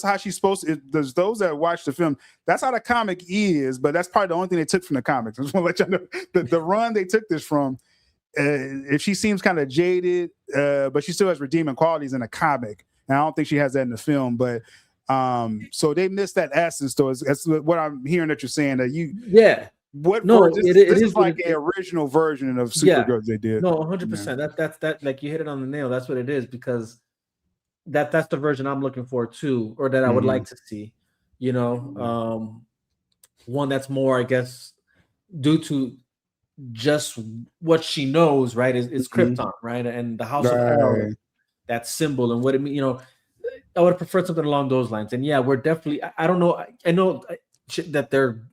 how she's supposed to. There's those that watch the film. That's how the comic is, but that's probably the only thing they took from the comics. I just want to let you know the run they took this from. If she seems kind of jaded, but she still has redeeming qualities in the comic, and I don't think she has that in the film. But so they missed that essence. Though, that's what I'm hearing that you're saying. That this is like an original version of Supergirl they did. No, 100%. That's like, you hit it on the nail. That's what it is, because that's the version I'm looking for too, or that I would like to see. One that's more, I guess, due to just what she knows, right? Is Krypton, right? And the House of L, that symbol and what it means. I would have preferred something along those lines. And we're definitely. I don't know. I know that they're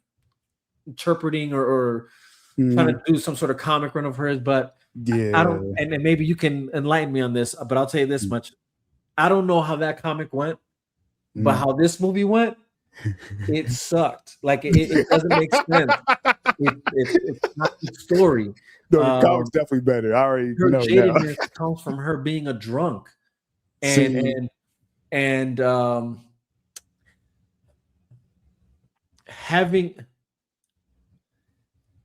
interpreting or trying to do some sort of comic run of hers, but I don't, and maybe you can enlighten me on this, but I'll tell you this much. I don't know how that comic went, but how this movie went, it sucked. Like, it doesn't make sense. It's not the story. No, the comic's definitely better. I already know now. Her jadedness comes from her being a drunk. And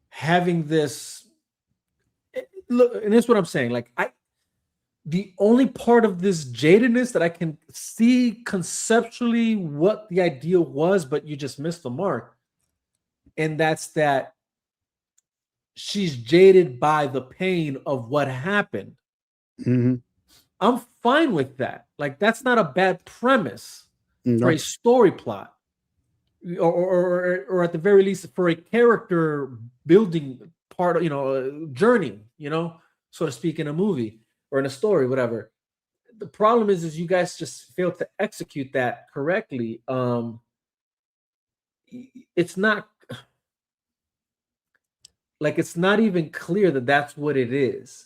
having this look, and that's what I'm saying. Like, the only part of this jadedness that I can see conceptually what the idea was, but you just missed the mark, and that's that she's jaded by the pain of what happened. I'm fine with that. Like, that's not a bad premise for a story plot, or at the very least for a character building part of, journey, so to speak, in a movie or in a story, whatever. the problem is you guys just failed to execute that correctly. It's not like, it's not even clear that that's what it is.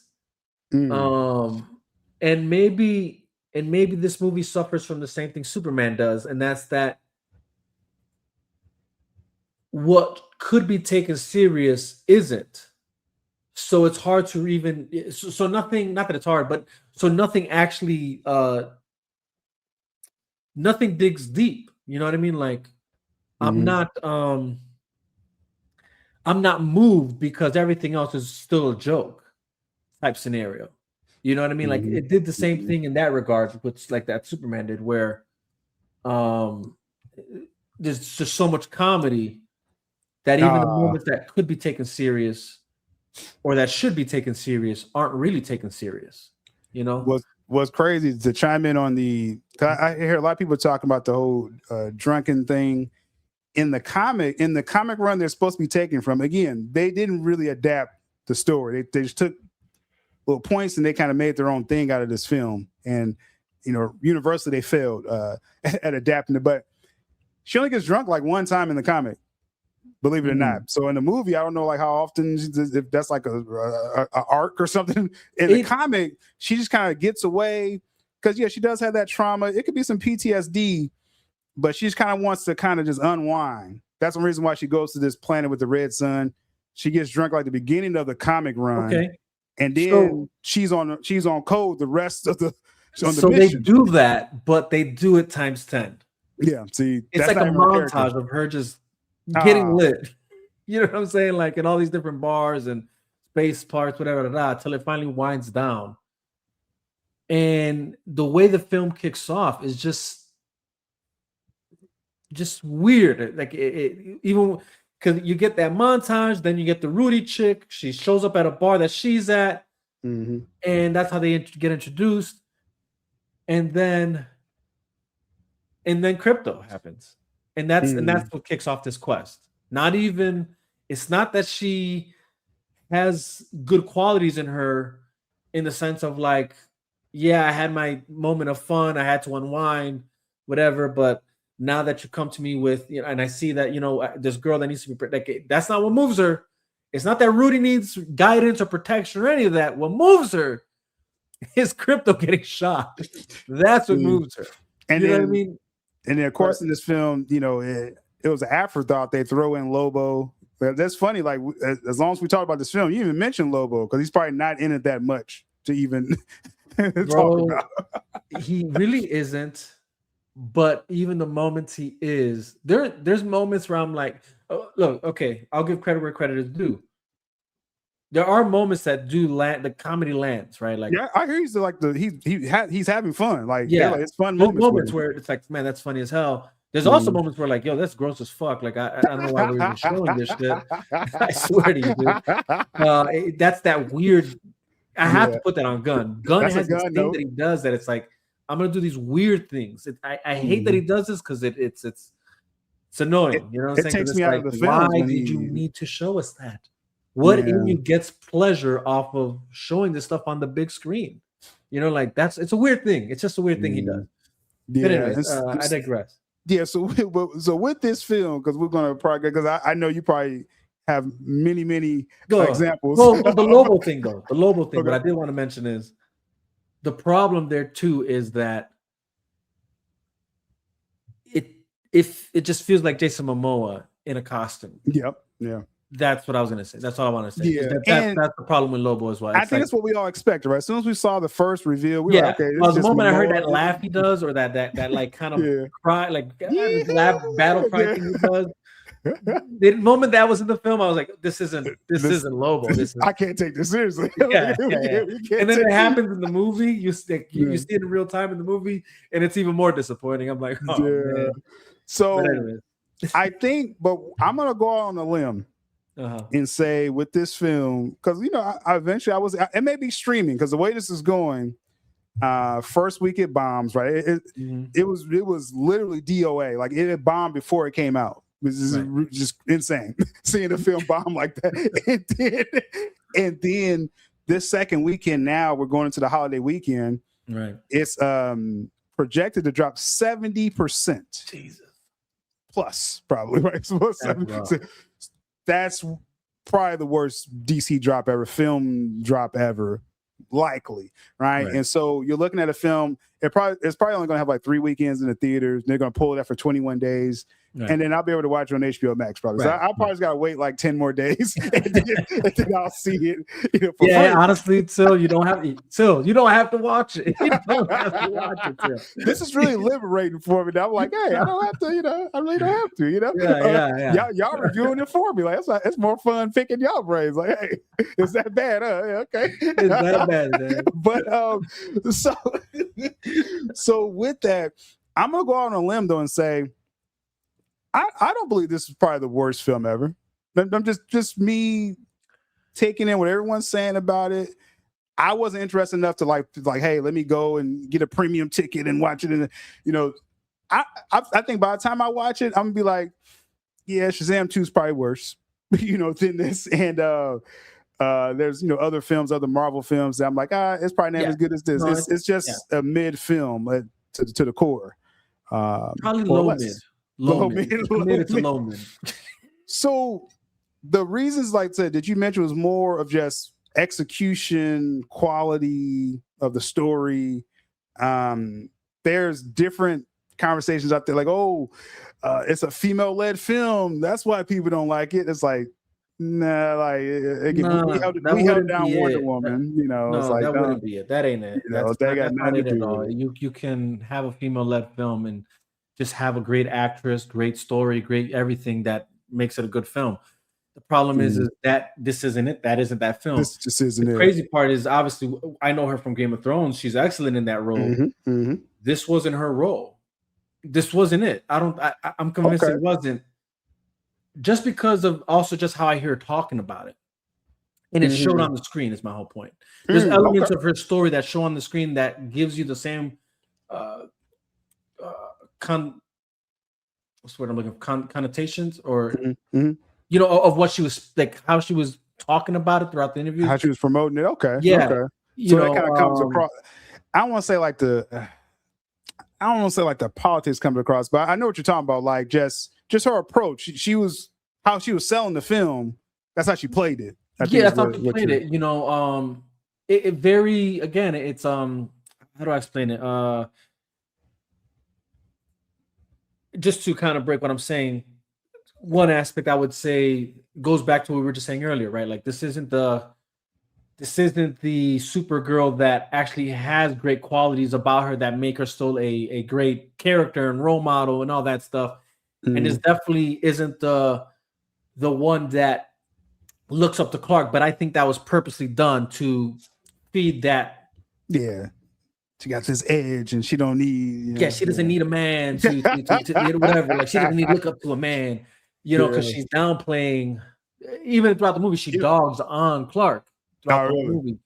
And maybe this movie suffers from the same thing Superman does, and that's that what could be taken serious isn't. So it's hard to even, so nothing, not that it's hard, but so nothing actually nothing digs deep. You know what I mean? Like, I'm not moved because everything else is still a joke type scenario. You know what I mean? Like, it did the same thing in that regard, which like that Superman did, where there's just so much comedy that even the moments that could be taken serious or that should be taken serious aren't really taken serious. You know? What's crazy to chime in on the, I hear a lot of people talking about the whole drunken thing. In the comic run they're supposed to be taken from, again, they didn't really adapt the story. They just took little points and they kind of made their own thing out of this film. And, you know, universally they failed at adapting it. But she only gets drunk like one time in the comic, believe it or not. So in the movie, I don't know like how often, if that's like a arc or something. In the comic, she just kind of gets away because, yeah, she does have that trauma. It could be some PTSD, but she just kind of wants to kind of just unwind. That's the reason why she goes to this planet with the red sun. She gets drunk like the beginning of the comic run. Okay. And then she's on code the rest of the so they do that, but they do it times 10. Yeah, see, it's like a montage of her just getting lit. You know what I'm saying? Like in all these different bars and space parts, whatever, till it finally winds down. And the way the film kicks off is just weird. Like it even because you get that montage, then you get the Rudy chick. She shows up at a bar that she's at, and that's how they get introduced. And then Crypto happens, and that's what kicks off this quest. It's not that she has good qualities in her, in the sense of like, yeah, I had my moment of fun, I had to unwind, whatever, but now that you come to me with, you know, and I see that, you know, this girl that needs to be protected, that's not what moves her. It's not that Rudy needs guidance or protection or any of that. What moves her is Crypto getting shot. That's what moves her. And you know what I mean? And then, of course, in this film, you know, it was an afterthought. They throw in Lobo. That's funny. Like, as long as we talk about this film, you even mentioned Lobo because he's probably not in it that much to even talk about. He really isn't. But even the moments he is, there's moments where I'm like, oh, look, okay, I'll give credit where credit is due. There are moments that do land, the comedy lands, right? Like, yeah, I hear he's like he's having fun. Like, yeah, like, it's fun moments where it's like, man, that's funny as hell. There's also moments where like, yo, that's gross as fuck. Like, I don't know why we're even showing this shit. I swear to you, dude. That's that weird. I have to put that on Gunn. Gunn has this thing that he does that it's like, I'm gonna do these weird things. I hate that he does this because it's annoying. You know what I'm saying? It takes me out of the film. Why did you need to show us that? What in you gets pleasure off of showing this stuff on the big screen? You know, like it's a weird thing. It's just a weird thing he does. Yeah, but anyways, I digress. Yeah, so with this film, because we're gonna probably, because I know you probably have many examples. Well, the Lobo thing though, okay. What I did want to mention is the problem there too is that it just feels like Jason Momoa in a costume. Yep. Yeah. That's what I was gonna say. That's all I want to say. Yeah. That's the problem with Lobo as well. I think that's what we all expected, right? As soon as we saw the first reveal, we were like, okay. Well, the moment Momoa. I heard that laugh he does, or that like kind of cry, like laugh battle cry thing he does. The moment that was in the film, I was like, this isn't Lobo. I can't take this seriously. Yeah. And then it happens in the movie. You see it in real time in the movie, and it's even more disappointing. I'm like, oh man. So I think, but I'm gonna go out on a limb and say with this film, because you know, it may be streaming because the way this is going, first week it bombs, right? It was literally DOA, like it had bombed before it came out. This is just insane seeing the film bomb like that. And then this second weekend, now we're going into the holiday weekend. Right. It's projected to drop 70%. Jesus. Plus, probably, right? So that's probably the worst DC drop ever, film drop ever, likely, right? And so you're looking at a film, it's probably only going to have like 3 weekends in the theaters. They're going to pull it out for 21 days. Right. And then I'll be able to watch it on HBO Max, probably. So I probably just got to wait like 10 more days, and then I'll see it. For free. Honestly, Till, you don't have to watch it. You don't have to watch it, Till. This is really liberating for me. Now I'm like, hey, I don't have to, I really don't have to, Y'all reviewing it for me. Like, it's more fun picking y'all brains. Like, hey, is that bad? Okay. It's that bad, man. But so with that, I'm gonna go out on a limb though and say, I don't believe this is probably the worst film ever. I'm just me taking in what everyone's saying about it. I wasn't interested enough to like, hey, let me go and get a premium ticket and watch it. And I think by the time I watch it, I'm gonna be like, yeah, Shazam 2 is probably worse, than this. And there's other films, other Marvel films that I'm like, it's probably not as good as this. No, it's just a mid film to the core. Probably low mid. Low mid. So the reasons, like I said, that you mentioned was more of just execution, quality of the story. There's different conversations out there like, it's a female-led film. That's why people don't like it. It's like, nah, like we held down Wonder Woman. It's like, that wouldn't be it. That ain't it. That's not it at all. You can have a female-led film and just have a great actress, great story, great everything that makes it a good film. The problem is that this isn't it. That isn't that film. This just isn't it. The crazy part is, obviously, I know her from Game of Thrones. She's excellent in that role. This wasn't her role. This wasn't it. I'm convinced it wasn't. Just because of also just how I hear her talking about it. And it showed on the screen is my whole point. There's elements of her story that show on the screen that gives you the same what's the word I'm looking for? Connotations or of what she was like, how she was talking about it throughout the interview, how she was promoting it. So that kind of comes across. I don't want to say like the politics comes across, but I know what you're talking about. Like just her approach. She was how she was selling the film. That's how she played it. That's how she played it. It very, again, it's how do I explain it? Just to kind of break what I'm saying, one aspect I would say goes back to what we were just saying earlier, right? Like this isn't the Supergirl that actually has great qualities about her that make her still a great character and role model and all that stuff. And this definitely isn't the one that looks up to Clark, but I think that was purposely done to feed that. Yeah. She got this edge, and she don't need. She doesn't need a man to whatever. Like she doesn't need to look up to a man, because she's downplaying. Even throughout the movie, she dogs on Clark throughout the movie.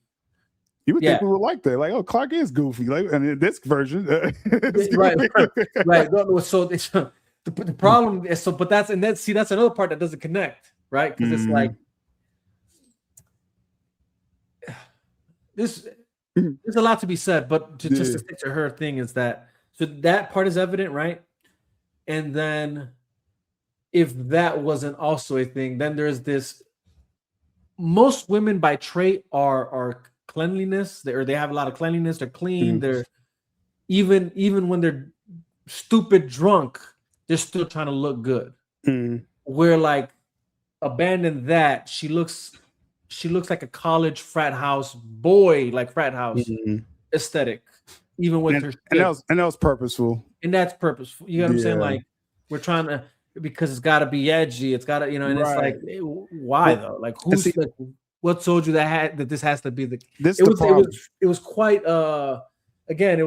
You would think we would like that, like, Clark is goofy, like, and in this version, right. So the problem is but that's another part that doesn't connect, right? Because it's like this. There's a lot to be said, but just to stick to her thing is that that part is evident, right? And then if that wasn't also a thing, then there's this. Most women by trait are cleanliness. They have a lot of cleanliness. They're clean. They're even when they're stupid drunk, they're still trying to look good. Where like abandon that, she looks like a college frat house boy, like frat house aesthetic, even with her. And that was purposeful. And that's purposeful. You know what I'm saying? Like we're trying to, because it's got to be edgy. It's got to, and it's like, why though? Like what told you that this has to be the? It was quite. Again,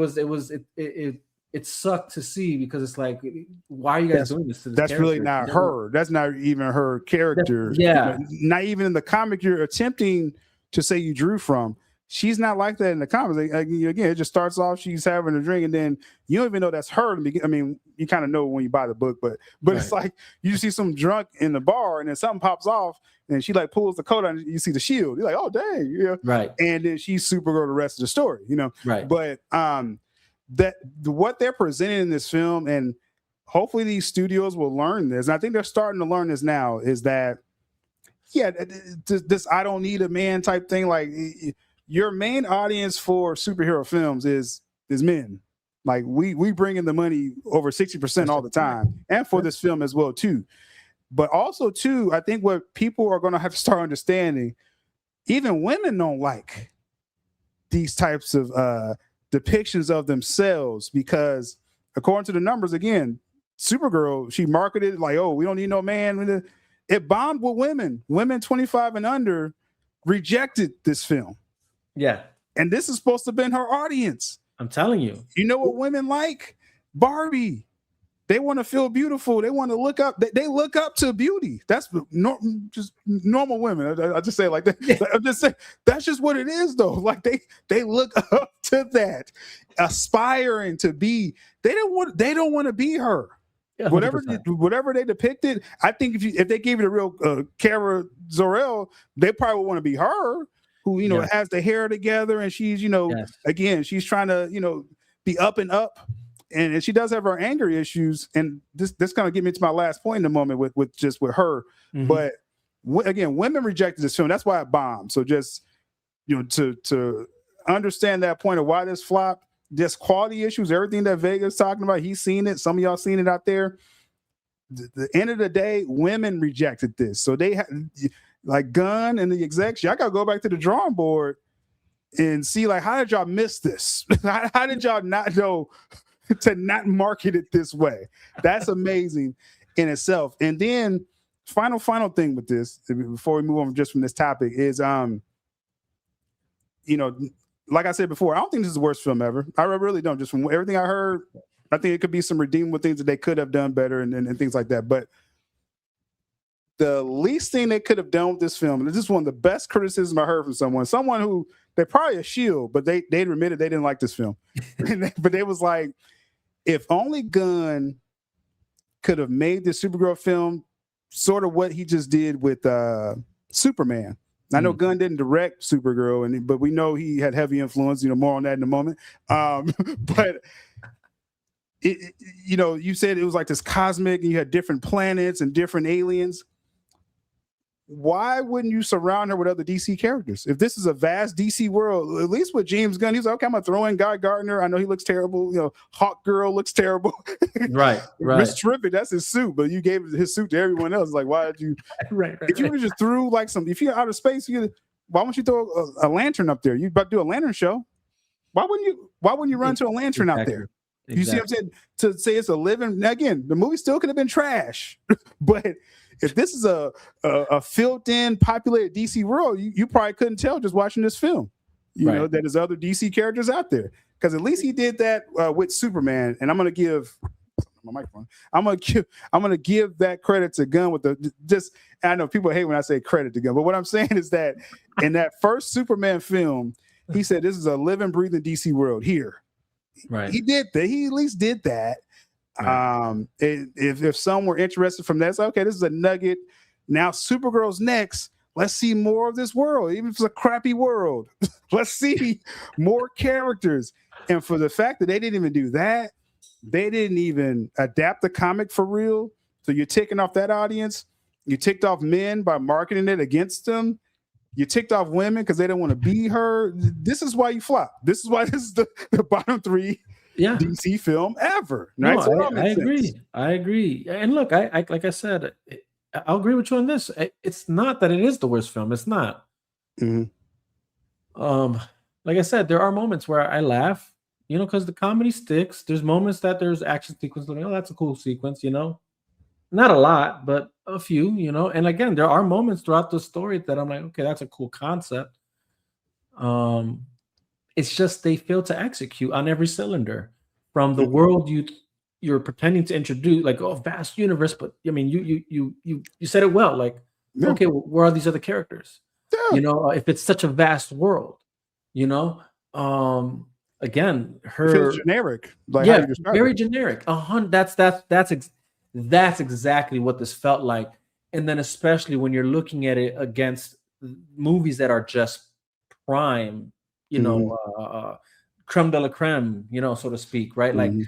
it sucked to see, because it's like, why are you guys doing this to this That's character? really not her. That's not even her character. Yeah. Not even in the comic you're attempting to say you drew from. she's not like that in the comics. Again, it just starts off, she's having a drink, and then you don't even know that's her. I mean, you kind of know when you buy the book, but it's like you see some drunk in the bar, and then something pops off, and she like pulls the coat on, and you see the shield. You're like, oh dang, yeah, right. And then she's Supergirl the rest of the story, right. But that what they're presenting in this film, and hopefully these studios will learn this, and I think they're starting to learn this now, is that this I don't need a man type thing. Like, your main audience for superhero films is men. Like, we bring in the money over 60% all the time, and for this film as well too. But also too, I think what people are going to have to start understanding, even women don't like these types of depictions of themselves, because according to the numbers, again, Supergirl, she marketed like, oh, we don't need no man. It bombed with women. Women 25 and under rejected this film. Yeah. And this is supposed to have been her audience. I'm telling you. You know what women like? Barbie. They want to feel beautiful. They want to look up. They look up to beauty. That's just normal women. I just say it like that. Yeah. I'm just saying that's just what it is, though. Like, they look up to that, aspiring to be. They don't want to be her. Yeah, whatever they depicted, I think if they gave it a real Kara Zor-El, they probably would want to be her, who has the hair together, and she's again, she's trying to be up and up, and she does have her anger issues, and this kind of get me to my last point in a moment with her. Mm-hmm. But again, women rejected this film. That's why it bombed. So just to understand that point of why this flopped. Just quality issues, everything that Vega's talking about, he's seen it. Some of y'all seen it out there. The end of the day, women rejected this. So they like Gunn and the execs, y'all got to go back to the drawing board and see, like, how did y'all miss this? How did y'all not know to not market it this way? That's amazing in itself. And then final thing with this, before we move on just from this topic, is like I said before, I don't think this is the worst film ever. I really don't. Just from everything I heard, I think it could be some redeemable things that they could have done better and things like that. But the least thing they could have done with this film, and this is one of the best criticisms I heard from someone who, they're probably a shield, but they admitted they didn't like this film. But they was like, if only Gunn could have made this Supergirl film sort of what he just did with Superman. I know Gunn didn't direct Supergirl, but we know he had heavy influence. More on that in a moment. But you said it was like this cosmic, and you had different planets and different aliens. Why wouldn't you surround her with other DC characters? If this is a vast DC world, at least with James Gunn, he's like, okay, I'm gonna throw in Guy Gardner. I know he looks terrible. Hawk Girl looks terrible. Right. It's terrific. That's his suit, but you gave his suit to everyone else. Like, why did you? Right. If you would have just threw like if you're out of space, why won't you throw a lantern up there? You about to do a lantern show? Why wouldn't you run to a lantern out there? Exactly. You see what I'm saying? To say it's a living, again, the movie still could have been trash, but if this is a filled-in, populated DC world, you probably couldn't tell just watching this film. You know that there's other DC characters out there, because at least he did that with Superman. And I'm gonna give my microphone. I'm gonna give that credit to Gunn with I know people hate when I say credit to Gunn, but what I'm saying is that in that first Superman film, he said this is a living, breathing DC world here. Right. He did that. He at least did that. Right. If some were interested from that, it's like, okay, this is a nugget. Now Supergirl's next. Let's see more of this world, even if it's a crappy world. Let's see more characters. And for the fact that they didn't even do that, they didn't even adapt the comic for real. So you're taking off that audience. You ticked off men by marketing it against them. You ticked off women because they don't want to be her. This is why you flop. This is why this is the bottom 3 DC film ever. Right? No, I agree. I agree. And look, I like I said, I'll agree with you on this. It's not that it is the worst film. It's not. Mm-hmm. Like I said, there are moments where I laugh, because the comedy sticks. There's moments that there's action sequence. Like, oh, that's a cool sequence, Not a lot, but a few, And again, there are moments throughout the story that I'm like, okay, that's a cool concept. It's just they fail to execute on every cylinder from the world you're pretending to introduce, like, oh, vast universe. But I mean, you said it well. Like, okay, well, where are these other characters? Yeah. If it's such a vast world, you know. Again, It feels her, generic, like how yeah, you describe very it. generic. That's exactly what this felt like. And then especially when you're looking at it against movies that are just prime, you Hmm. know, creme de la creme, so to speak, right? Like Hmm.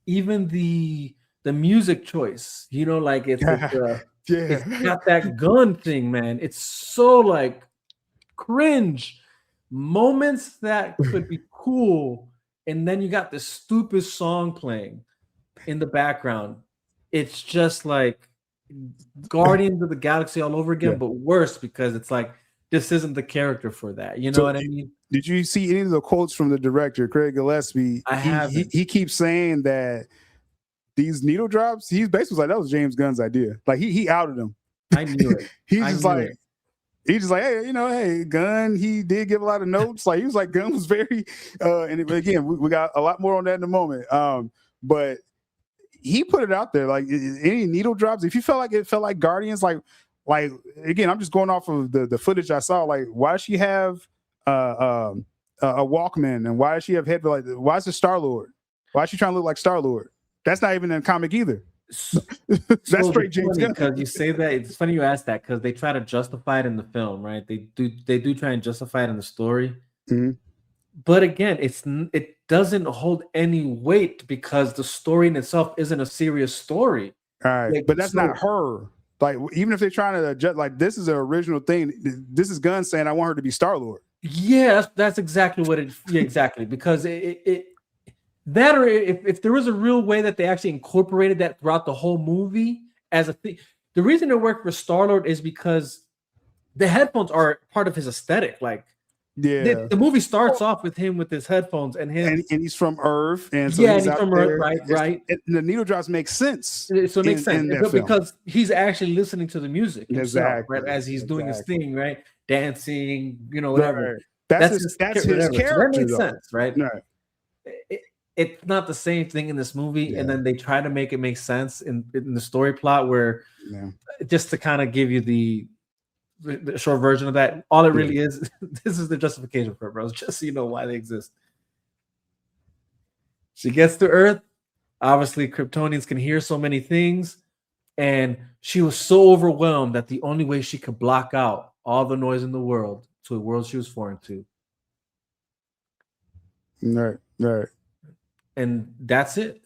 even the music choice, like it's Yeah. got that gun thing, man. It's so like cringe moments that could be cool, and then you got this stupid song playing in the background. It's just like Guardians of the Galaxy all over Yeah. again, but worse because it's like this isn't the character for that. You know So what I mean? did you see any of the quotes from the director, Craig Gillespie? I He haven't. he keeps saying that these needle drops, he's basically like that was James Gunn's idea. Like he outed him. I knew it. he's I just knew like it. he's just like, hey, hey, Gunn, he did give a lot of notes. Like he was like, Gunn was very again, we got a lot more on that in a moment. But he put it out there, like any needle drops. If you felt like it felt like Guardians, like again, I'm just going off of the footage I saw. Like, why does she have a Walkman, and why does she have head? Like, why is it Star Lord? Why is she trying to look like Star Lord? That's not even in the comic either. That's So straight it's James funny Gunn. because you say that. It's funny you ask that because they try to justify it in the film, right? They do try and justify it in the story. Mhm. But again, it doesn't hold any weight because the story in itself isn't a serious story. All right, Like but that's not so, her. Like, even if they're trying to adjust, like this is an original thing. This is Gunn saying, "I want her to be Star Lord." yeah, that's exactly what it. Yeah, exactly because it that or if there was a real way that they actually incorporated that throughout the whole movie as a thing. The reason it worked for Star Lord is because the headphones are part of his aesthetic. Like Yeah, the movie starts off with him with his headphones and him. and he's from Earth, and so Yeah, and he's he's out from Earth, there. right, right. The needle drops make sense So it makes sense in that film. because he's actually listening to the music himself, right? Exactly, As he's doing his exactly. thing, right? Dancing, whatever. Right. That's That's his. his That's his whatever. So that character, makes though. sense, right? Right. It, it's not the same thing in this movie, and Yeah. then they try to make it make sense in the story plot where Yeah. just to kind of give you the short version of that, all it Yeah. really is, this is the justification for it, bro. Just so you know why they exist. She gets to Earth. Obviously, Kryptonians can hear so many things. And she was so overwhelmed that the only way she could block out all the noise in the world to a world she was foreign to. Right. Right. And that's it.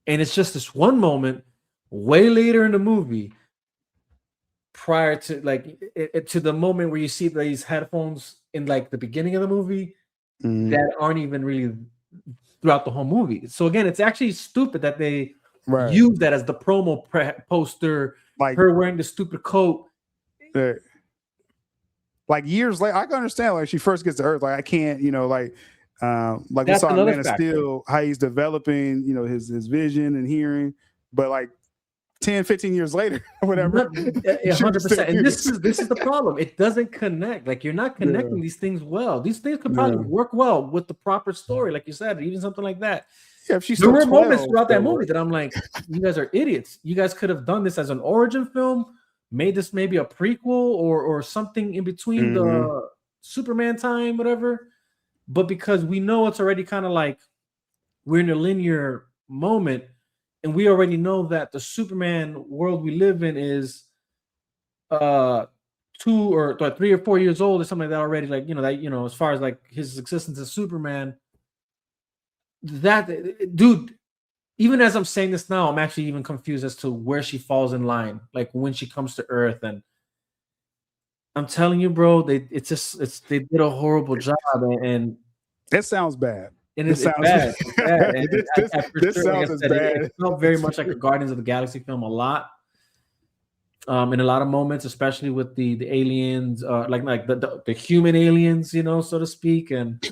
And it's just this one moment way later in the movie, prior to like to the moment where you see these headphones in like the beginning of the movie that aren't even really throughout the whole movie. So again, it's actually stupid that they Right. use that as the promo poster, Like. her wearing the stupid coat. Right. Like years later, I can understand. Like she first gets to Earth, like I can't, like we That's saw in another Man of factor. Steel, how he's developing, his vision and hearing, but like 10, 15 years later, whatever, you should still 100%. And do this is the problem. It doesn't connect. Like you're not connecting Yeah. these things well. These things could probably Yeah. work well with the proper story, like you said, even something like that. Yeah, if she's There still were moments 12, throughout that that'll movie work. that I'm like, you guys are idiots. You guys could have done this as an origin film, made this maybe a prequel or something in between Mhm. the Superman time, whatever. But because we know it's already kind of like we're in a linear moment, and we already know that the Superman world we live in is 3 or 4 years old or something like that already. Like as far as like his existence as Superman, that dude. Even as I'm saying this now, I'm actually even confused as to where she falls in line, like when she comes to Earth. And I'm telling you, bro, they did a horrible job, and That sounds bad. and This it's sounds bad. It's bad. And for this sure, like I sounds as said, it bad. felt very much like a Guardians of the Galaxy film a lot. In a lot of moments, especially with the aliens, like the human aliens, so to speak, and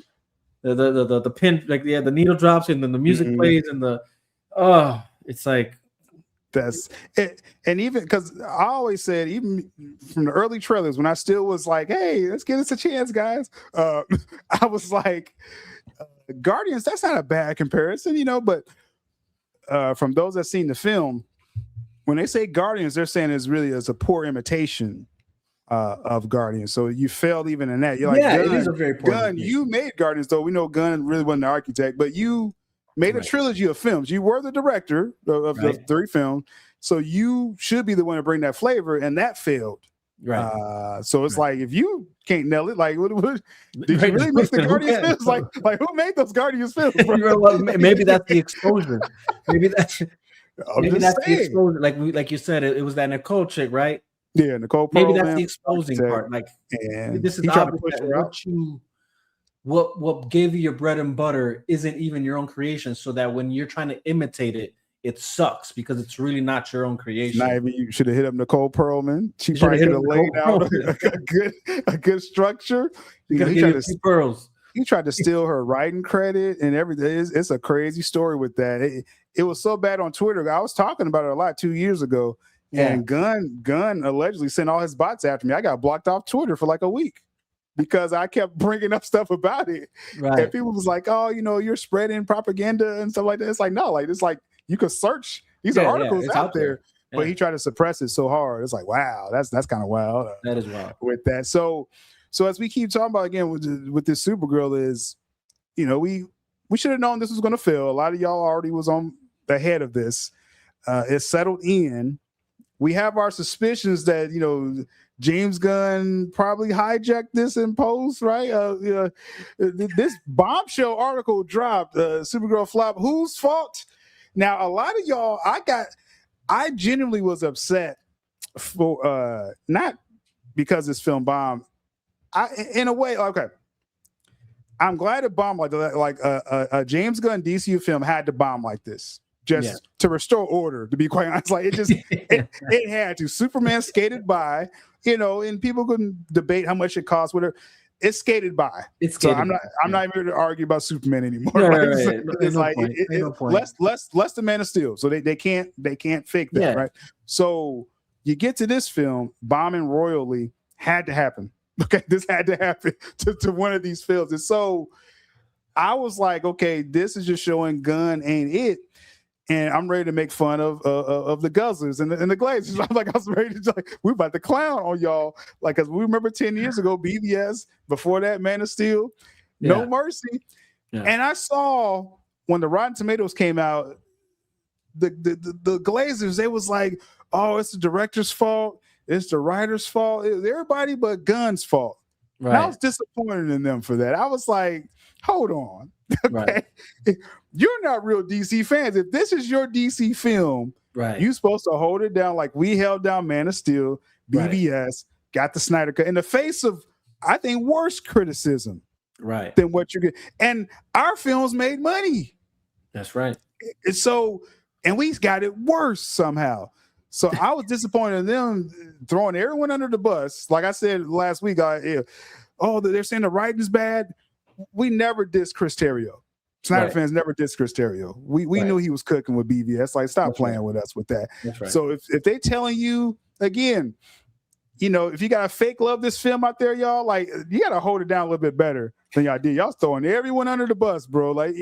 the pin, like the needle drops, and then the music Mhm. plays, and it's like That's it. And even because I always said, even from the early trailers, when I still was like, hey, let's give us a chance, guys. I was like, Guardians, that's not a bad comparison, but from those that seen the film, when they say Guardians, they're saying it's really as a poor imitation of Guardians. So you failed even in that. You're like, Yeah, it is a very important Gunn, game. you made Guardians, though. We know Gunn really wasn't the architect, but you made a trilogy of films. You were the director of the 3 films. So you should be the one to bring that flavor, and that failed. Right. So it's like, if you can't nail it, like, what did you really make the Guardians films? Like who made those Guardians films? Maybe that's the exposure. Maybe that's the exposure. Like you said, it was that Nicole chick, right? Yeah, Nicole. Maybe that's the exposing part. Like, this is obvious that what gave you your bread and butter isn't even your own creation. So that when you're trying to imitate it, it sucks because it's really not your own creation. Not even, you should have hit up Nicole Perlman. She probably could have laid out a good structure. He tried to steal her writing credit and everything. It's a crazy story with that. It was so bad on Twitter. I was talking about it a lot 2 years ago. Yeah. And Gunn allegedly sent all his bots after me. I got blocked off Twitter for like a week because I kept bringing up stuff about it. Right. And people was like, "Oh, you're spreading propaganda and stuff like that." It's like, no, like, it's like, you could search. These are articles out there. Yeah. But he tried to suppress it so hard. It's like, wow, that's kind of wild. That is wild. With that. So as we keep talking about again with this Supergirl is, we should have known this was going to fail. A lot of y'all already was on the head of this. It's settled in. We have our suspicions that, James Gunn probably hijacked this in post, right? This bombshell article dropped, Supergirl flop. Whose fault? Now, a lot of y'all, I genuinely was upset for, not because this film bombed. In a way, okay. I'm glad it bombed like a James Gunn DCU film had to bomb like this. Just to restore order, to be quite honest. Like, it had to. Superman skated by, and people couldn't debate how much it cost, whatever. It skated by. I'm not even here to argue about Superman anymore. Right? It's like less than Man of Steel. So they can't fake that, right? So you get to this film, bombing royally had to happen. Okay, this had to happen to one of these films. And so I was like, okay, this is just showing Gunn ain't it. And I'm ready to make fun of the Guzzlers and the Glazers. I was ready to we're about to clown on y'all. Like, because we remember 10 years ago, BVS, before that, Man of Steel, No Mercy. Yeah. And I saw when the Rotten Tomatoes came out, the Glazers, they was like, oh, it's the director's fault. It's the writer's fault. It's everybody but Gunn's fault. Right. And I was disappointed in them for that. I was like, hold on. Okay. Right. You're not real DC fans. If this is your DC film, right, you're supposed to hold it down like we held down Man of Steel, BVS, got the Snyder Cut in the face of, I think, worse criticism, right, than what you get. And our films made money. That's right. And we got it worse somehow. So I was disappointed in them throwing everyone under the bus. Like I said last week, they're saying the writing's bad. We never dissed Chris Terrio. Snyder fans never dissed Chris Terrio. We knew he was cooking with BVS. Like, stop playing with us with that. Right. So if they telling you, again, if you got to fake love this film out there, y'all, like, you got to hold it down a little bit better than y'all did. Y'all throwing everyone under the bus, bro. Like,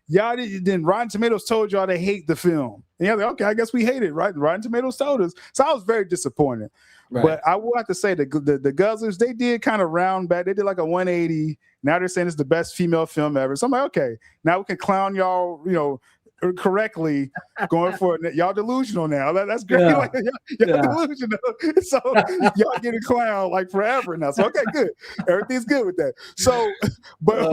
y'all then Rotten Tomatoes told y'all they hate the film. And y'all like, okay, I guess we hate it, right? Rotten Tomatoes told us. So I was very disappointed. Right. But I will have to say the Guzzlers, they did kind of round back. They did like a 180. Now they're saying it's the best female film ever. So I'm like, okay, now we can clown y'all, correctly going for it. Y'all delusional now. That's great. Yeah. Like, y'all delusional. So y'all get a clown like forever now. So okay, good. Everything's good with that. So, but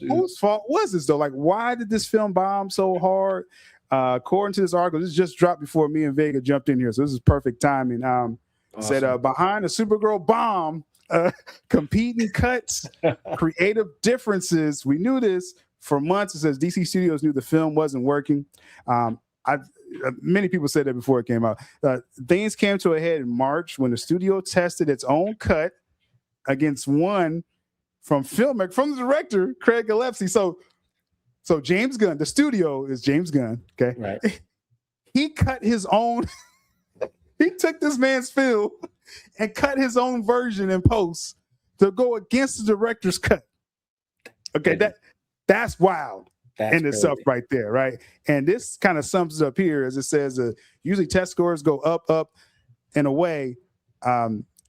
whose fault was this though? Like, why did this film bomb so hard? According to this article, this just dropped before me and Vega jumped in here. So this is perfect timing. Awesome. Said behind the Supergirl bomb, competing cuts, creative differences. We knew this for months. It says DC Studios knew the film wasn't working. Many people said that before it came out. Things came to a head in March when the studio tested its own cut against one from the director Craig Gillespie. So James Gunn, the studio is James Gunn. Okay, right. He cut his own. He took this man's film and cut his own version in post to go against the director's cut. Okay, that's wild in itself right there, right? And this kind of sums it up here as it says, usually test scores go up, and away.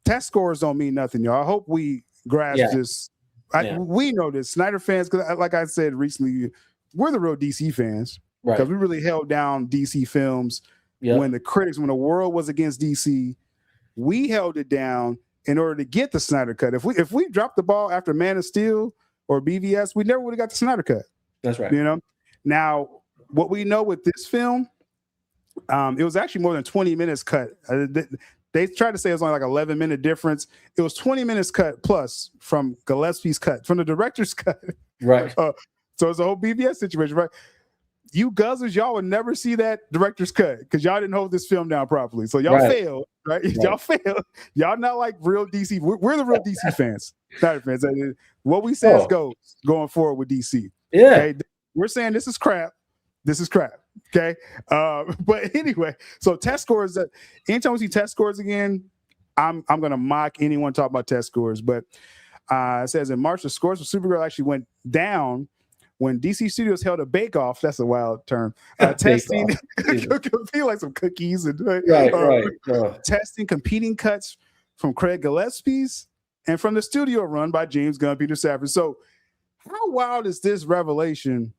test scores don't mean nothing, y'all. I hope we grasp this. We know this. Snyder fans, because like I said recently, we're the real DC fans because we really held down DC films when the world was against DC. We held it down in order to get the Snyder cut. If we dropped the ball after Man of Steel or BVS, we never would have got the Snyder cut. That's right. You know. Now, what we know with this film, it was actually more than 20 minutes cut. They tried to say it was only like 11-minute difference. It was 20 minutes cut plus from Gillespie's cut, from the director's cut. Right. So it's a whole BVS situation, right? You guzzlers, y'all would never see that director's cut because y'all didn't hold this film down properly. So y'all failed, right? Y'all failed. Y'all not like real DC. We're the real DC fans, Snyder fans. What we say goes going forward with DC. Yeah. Okay? We're saying this is crap. This is crap. Okay. But anyway, so test scores, anytime we see test scores again, I'm gonna mock anyone talking about test scores. But it says in March, the scores for Supergirl actually went down when DC Studios held a bake-off. That's a wild term. Testing feel like some cookies and testing competing cuts from Craig Gillespie's and from the studio run by James Gunn, Peter Safran. So how wild is this revelation,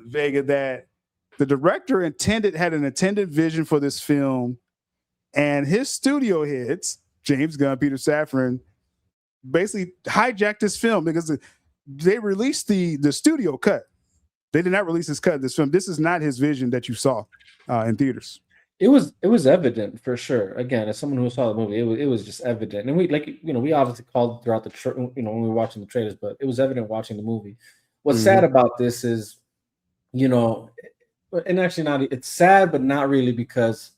Vega, that the director had an intended vision for this film, and his studio heads, James Gunn, Peter Safran, basically hijacked this film because they released the studio cut. They did not release this cut of this film. This is not his vision that you saw in theaters. It was evident for sure. Again, as someone who saw the movie, it was just evident. And we obviously called throughout when we were watching the trailers, but it was evident watching the movie. What's sad about this is, and actually not, it's sad, but not really, because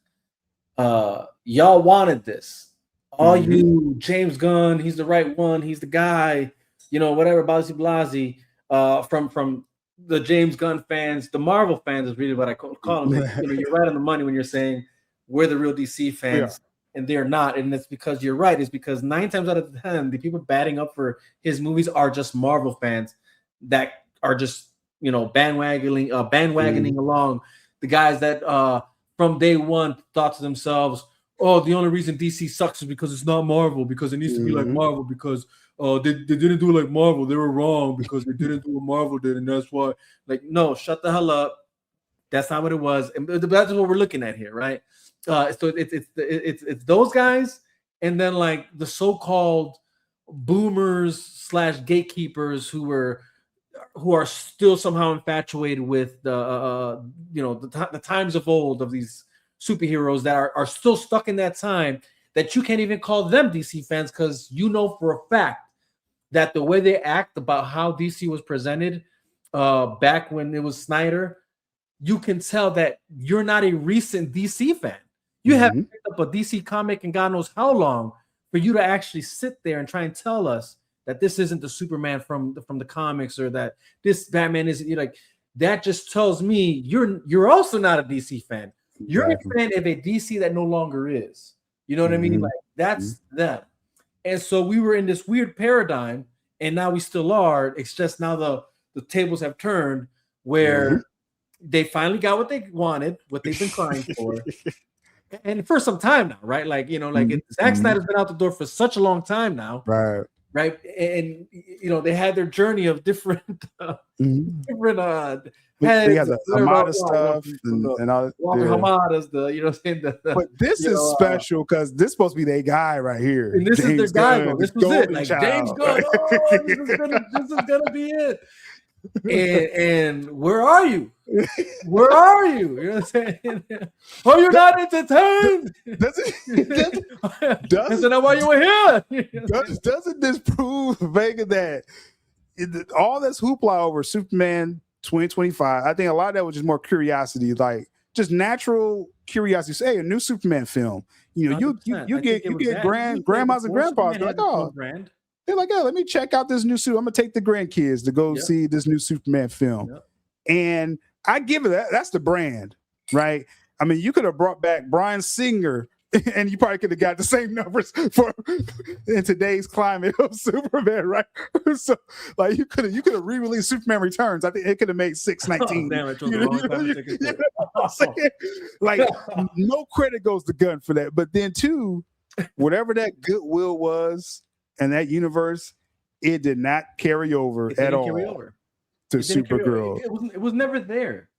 y'all wanted this. All you, James Gunn, he's the right one, he's the guy, whatever, Blasi, from the James Gunn fans, the Marvel fans is really what I call them. You're right on the money when you're saying we're the real DC fans, and they're not. And it's because you're right. It's because 9 times out of 10, the people batting up for his movies are just Marvel fans that are just, bandwagoning along. The guys that from day one thought to themselves, oh, the only reason DC sucks is because it's not Marvel, because it needs to be like Marvel, because they didn't do it like Marvel. They were wrong because they didn't do what Marvel did, and that's why. Like, no, shut the hell up. That's not what it was. And that's what we're looking at here, right? So it's those guys, and then like the so-called boomers / gatekeepers who are still somehow infatuated with the times of old of these superheroes that are still stuck in that time, that you can't even call them DC fans, because for a fact that the way they act about how DC was presented back when it was Snyder, you can tell that you're not a recent DC fan. You haven't picked up a DC comic in God knows how long for you to actually sit there and try and tell us that this isn't the Superman from the comics, or that this Batman isn't. You're like, that just tells me you're also not a DC fan. You're a fan of a DC that no longer is. You know what I mean? Like, that's them. And so we were in this weird paradigm, and now we still are. It's just now the tables have turned, where they finally got what they wanted, what they've been crying for. And for some time now, right? Like, Zack Snyder's been out the door for such a long time now. Right. And they had their journey of different different they got the Hamada stuff and all Walter Hamada's but this is special because this is supposed to be their guy right here. And this is their guy, though. This was it. Like, James Gunn, this is gonna be it. And where are you? Where are you? You know what I'm saying? Oh, you're not entertained. That's not why you were here. Doesn't this prove, Vega, that all this hoopla over Superman 2025? I think a lot of that was just more curiosity, like just natural curiosity. Say, hey, a new Superman film. You get grandmas and grandpas like, oh. They're like, oh, let me check out this new suit. I'm gonna take the grandkids to go see this new Superman film. And I give it that. That's the brand, right? I mean, you could have brought back Bryan Singer, and you probably could have got the same numbers for in today's climate of Superman, right? So, like, you could have re-released Superman Returns. I think it could have made 619. Like, no credit goes to Gunn for that. But then too, whatever that goodwill was in that universe, it did not carry over at all to Supergirl. It was never there.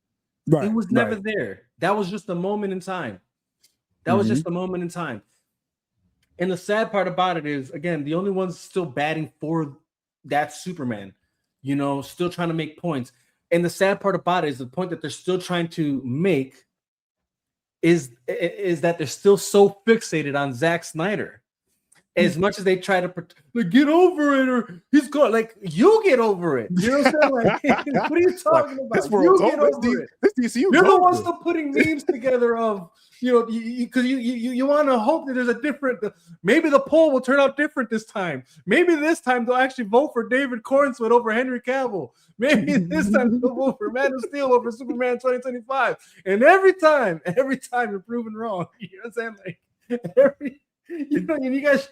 Right, it was never there. That was just a moment in time. That was just a moment in time. And the sad part about it is, again, the only ones still batting for that Superman, you know, still trying to make points. And the sad part about it is the point that they're still trying to make is that they're still so fixated on Zack Snyder. As much as they try to like, get over it, or he's got like, you get over it. You know what I'm saying? Like, what are you talking about? You get over it. You're the ones still putting memes together of, you know, because you want to hope that there's a different, maybe the poll will turn out different this time. Maybe this time they'll actually vote for David Cornswood over Henry Cavill. Maybe this time they'll vote for Man of Steel over Superman 2025. And every time you're proven wrong. You know what I'm saying? Like you know, you guys.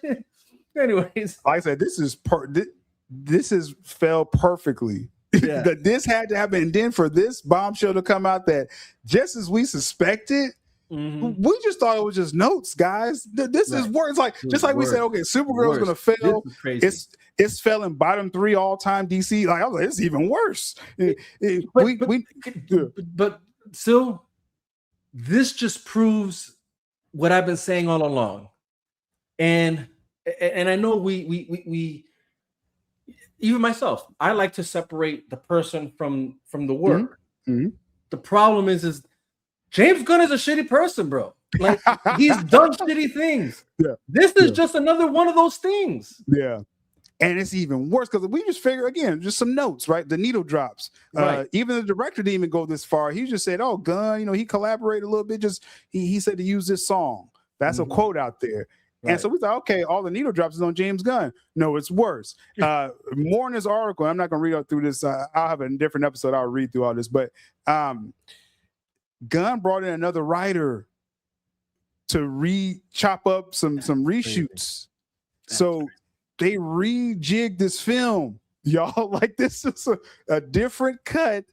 Anyways, like I said, this is fell perfectly. Yeah. That this had to happen, and then for this bombshell to come out that just as we suspected, we just thought it was just notes, guys. This is worse. It's like just like we said, okay, Supergirl's going to fail. It's fell in bottom 3 all time DC. Like I was like, it's even worse. But still, this just proves what I've been saying all along. And I know we even myself, I like to separate the person from the work. The problem is James Gunn is a shitty person, bro. Like he's done shitty things. Yeah. This is just another one of those things. Yeah. And it's even worse because we just figure, again, just some notes, right? The needle drops. Right. Even the director didn't even go this far. He just said, oh, Gunn, you know, he collaborated a little bit. Just he said to use this song. That's a quote out there. Right. And so we thought, okay, all the needle drops is on James Gunn. No, it's worse. More in this article. I'm not going to read out through this. I'll have a different episode. I'll read through all this. But Gunn brought in another writer to chop up some reshoots. So they rejigged this film, y'all. Like this is a different cut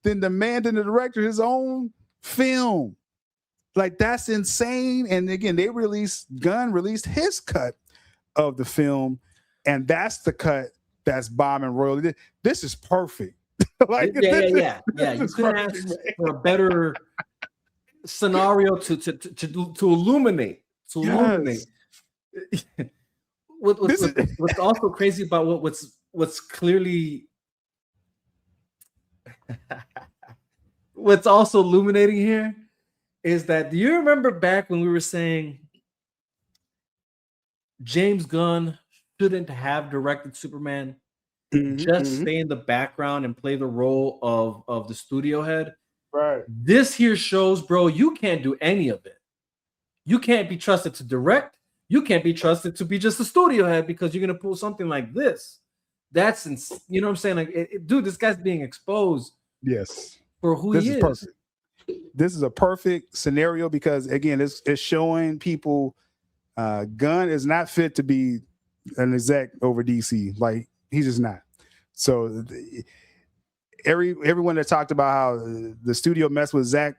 than the director his own film. Like that's insane. And again, Gunn released his cut of the film, and that's the cut that's bombing royally. This is perfect. Like yeah. You couldn't ask for a better scenario to illuminate. What's also crazy about what's clearly what's also illuminating here is that, do you remember back when we were saying James Gunn shouldn't have directed Superman, just stay in the background and play the role of the studio head? Right. This here shows, bro, you can't do any of it. You can't be trusted to direct. You can't be trusted to be just a studio head because you're going to pull something like this. That's, you know what I'm saying? Like, dude, this guy's being exposed. Yes. For who he is. Perfect. This is a perfect scenario because, again, it's showing people Gunn is not fit to be an exec over DC. Like, he's just not. So everyone that talked about how the studio messed with Zach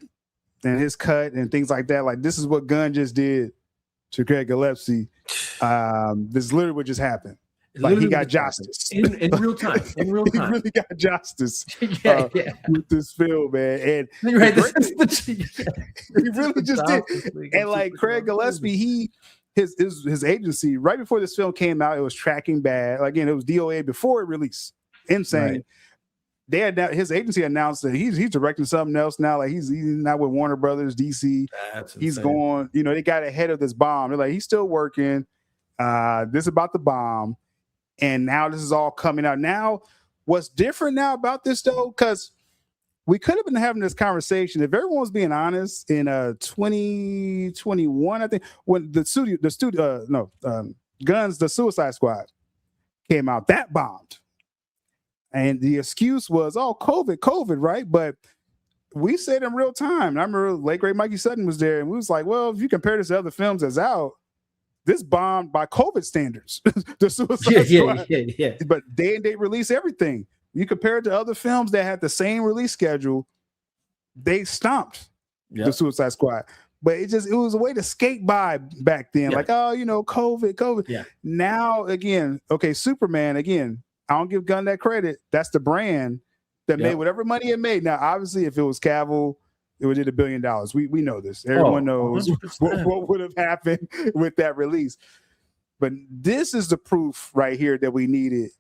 and his cut and things like that, like this is what Gunn just did to Craig Gillespie. This is literally what just happened. Like he got justice in real time. In real time, he really got justice with this film, man. And you're right, he really just did. And like Craig Gillespie, his agency right before this film came out, it was tracking bad. Again, it was DOA before it released. Insane. Right. His agency announced that he's directing something else now. Like he's not with Warner Brothers, DC. He's going. You know, they got ahead of this bomb. They're like, he's still working. This is about the bomb. And now this is all coming out. Now, what's different now about this, though, because we could have been having this conversation if everyone was being honest in 2021, I think, when Gunn's The Suicide Squad came out, that bombed. And the excuse was, oh, COVID, right? But we said in real time, and I remember late great Mikey Sutton was there, and we was like, well, if you compare this to other films that's out, this bombed by COVID standards. The Suicide Squad. Yeah. But day and date release, everything. You compare it to other films that had the same release schedule, they stomped the Suicide Squad. but it was a way to skate by back then. Yeah. Like, oh, COVID. Yeah. Now again, okay, Superman again. I don't give Gunn that credit. That's the brand that made whatever money it made. Now, obviously, if it was Cavill, it would hit $1 billion. We know this. Everyone knows what would have happened with that release. But this is the proof right here that we needed.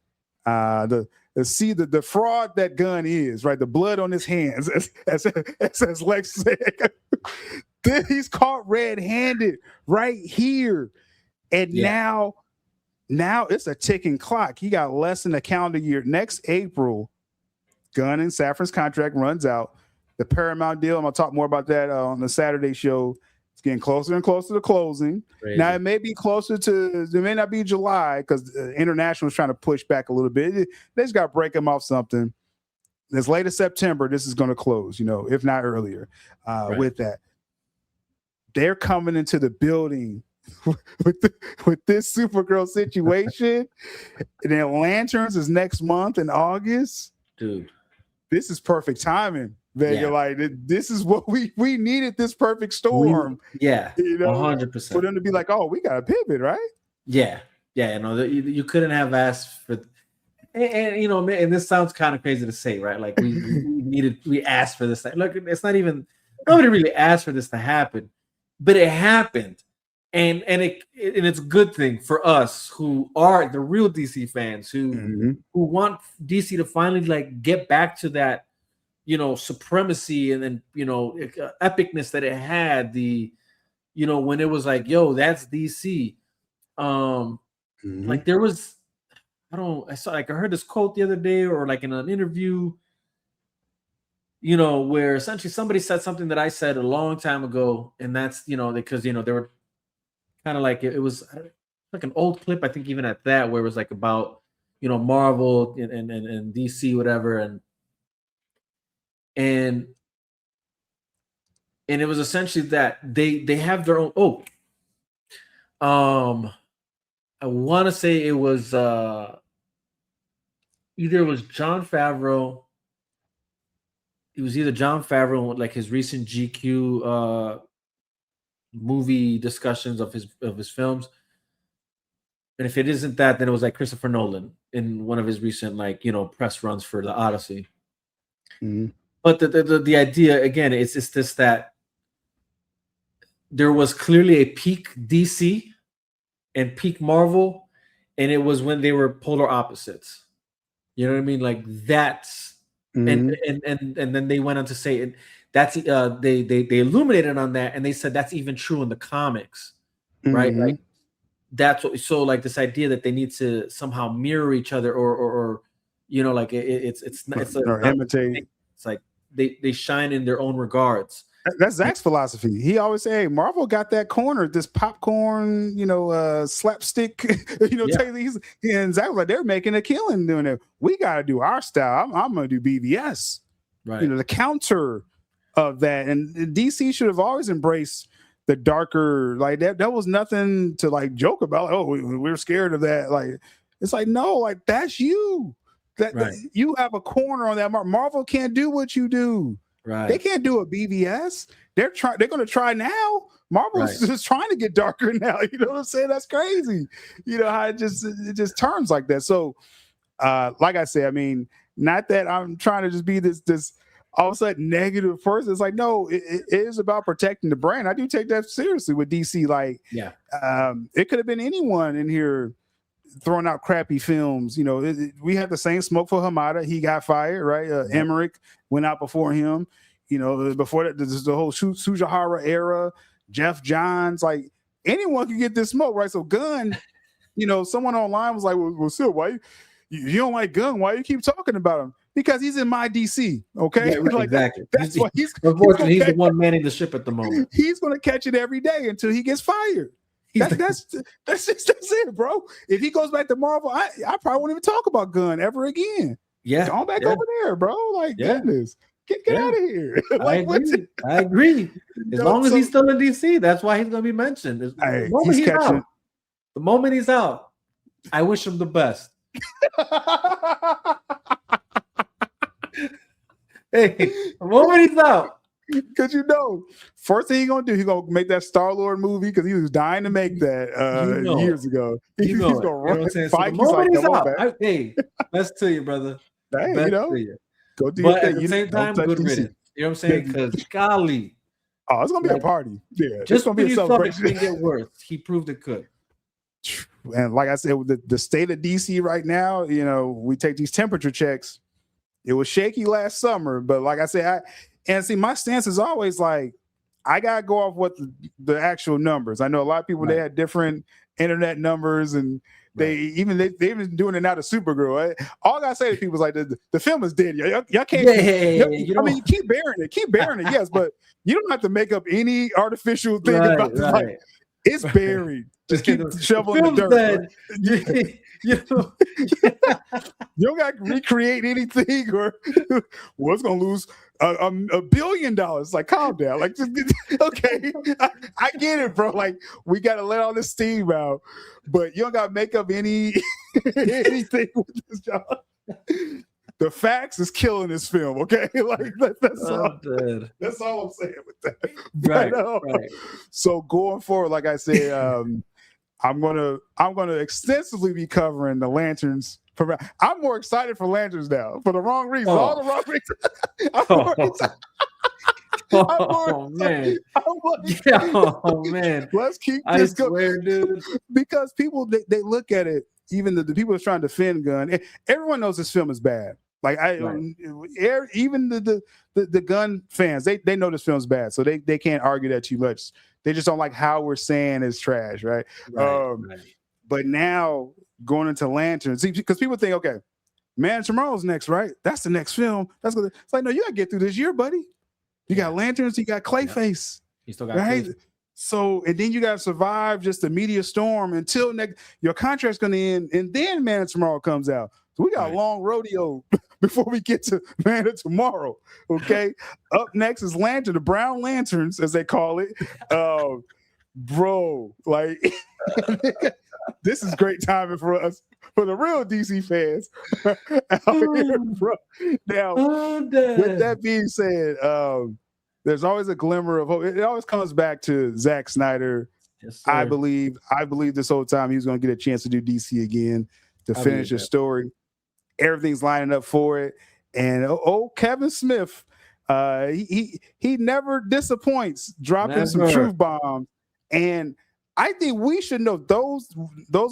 See the fraud that Gunn is, right? The blood on his hands, as Lex said. He's caught red-handed right here. And now it's a ticking clock. He got less than a calendar year. Next April, Gunn and Safran's contract runs out. The Paramount deal, I'm going to talk more about that on the Saturday show. It's getting closer and closer to closing. Crazy. Now, it may be closer to, it may not be July because International is trying to push back a little bit. They just got to break them off something. As late as September, this is going to close, if not earlier with that. They're coming into the building with this Supergirl situation. And then Lanterns is next month in August. Dude, this is perfect timing. VEGA, like this is what we needed, this perfect storm. 100%. For them to be like, oh, we got to pivot, right? Yeah. You couldn't have asked for, and this sounds kind of crazy to say, right? Like we asked for this. Look, it's not even, nobody really asked for this to happen, but it happened. And it's a good thing for us who are the real DC fans who want DC to finally like get back to that, supremacy and then epicness that it had. When it was like, yo, that's DC. Like there was, I heard this quote the other day or like in an interview, where essentially somebody said something that I said a long time ago, and that's because they were kind of like it was like an old clip, I think even at that, where it was like about Marvel and DC, whatever, and it was essentially that they have their own. I want to say it was either it was Jon Favreau. It was either Jon Favreau, like his recent GQ movie discussions of his films, and if it isn't that, then it was like Christopher Nolan in one of his recent press runs for the Odyssey. But the idea again is this that there was clearly a peak DC and peak Marvel, and it was when they were polar opposites. You know what I mean? Like that's and then they went on to say that's they illuminated on that, and they said that's even true in the comics, right? Like that's what. So like this idea that they need to somehow mirror each other, or like it's imitate. It's like they shine in their own regards. That's Zach's philosophy. He always say, "Hey, Marvel got that corner, this popcorn, slapstick, and Zach was like, they're making a killing doing it. We got to do our style. I'm going to do BVS, right? The counter of that. And DC should have always embraced the darker, like that. That was nothing to like joke about. Like, oh, we're scared of that. Like it's like no, like that's you. That you have a corner on that. Marvel can't do what you do. Right. They can't do a BVS. They're going to try now. Marvel's just trying to get darker now. You know what I'm saying? That's crazy. How it just turns like that. So, like I said, I mean, not that I'm trying to just be this all of a sudden negative person. It's like, no, it is about protecting the brand. I do take that seriously with DC. Like, it could have been anyone in here throwing out crappy films. We had the same smoke for Hamada. He got fired, right? Emmerich went out before him. Before that, this is the whole Sujihara era. Jeff Johns, like anyone can get this smoke, right? So Gunn, someone online was like, "Well, Sil, why you don't like Gunn? Why you keep talking about him?" Because he's in my DC, okay? Yeah, right, like exactly. That's why unfortunately he's the one manning the ship at the moment. He's going to catch it every day until he gets fired. That's it, bro. If he goes back to Marvel, I probably won't even talk about Gunn ever again. Yeah, going back over there, bro. Like goodness, get out of here. Like, I agree. As long as he's still in DC, that's why he's going to be mentioned. The moment he's out, I wish him the best. Hey, the moment he's out, Because first thing he's gonna do, he's gonna make that Star-Lord movie because he was dying to make that years ago. He's gonna run. You know what I'm saying? Feige, So the moment he's like, he's out, hey, best to you, brother. hey, best to you. Go do your But thing. at the same time, good riddance. You know what I'm saying? Because golly, oh, it's gonna be a party. Yeah, just gonna be when a you thought it celebration. couldn't get worse, he proved it could. And like I said, with the state of DC right now, we take these temperature checks. It was shaky last summer, but like I said, my stance is always like, I gotta go off what the actual numbers. I know a lot of people, they had different internet numbers, and they've been doing it now to Supergirl. All I gotta say to people is like, the film is dead. Y'all can't. I mean, you keep bearing it, yes, but you don't have to make up any artificial thing about this. Like, it's buried. Just keep shoveling the dirt. Right? You don't got to recreate anything, or it's gonna lose $1 billion. Like, calm down. Like, okay, I get it, bro. Like, we got to let all this steam out, but you don't got to make up anything with this job. The facts is killing this film, okay? Like, that's all I'm saying with that. Right. So going forward, like I said, I'm gonna extensively be covering the Lanterns. I'm more excited for Lanterns now for the wrong reasons. All the wrong reasons. Man. Let's keep this going, dude. Because people they look at it. Even the people that's trying to defend Gunn, everyone knows this film is bad. Like even the Gunn fans, they know this film's bad, so they can't argue that too much. They just don't like how we're saying it's trash, right? But now going into Lanterns, because people think, okay, Man Tomorrow's next, right? That's the next film. It's like, no, you gotta get through this year, buddy. You got Lanterns, you got Clayface, you still got Clayface. So, and then you got to survive just the media storm until your contract's going to end, and then Man of Tomorrow comes out. So we got a long rodeo before we get to Man of Tomorrow. Okay, up next is Lantern, the Brown Lanterns, as they call it. Bro, like this is great timing for us, for the real DC fans out here, bro. Now, with that being said, there's always a glimmer of hope. It always comes back to Zack Snyder. Yes, I believe this whole time he was going to get a chance to do DC again to finish his story. Everything's lining up for it. And Kevin Smith, he never disappoints, dropping some truth bombs. And I think we should know, those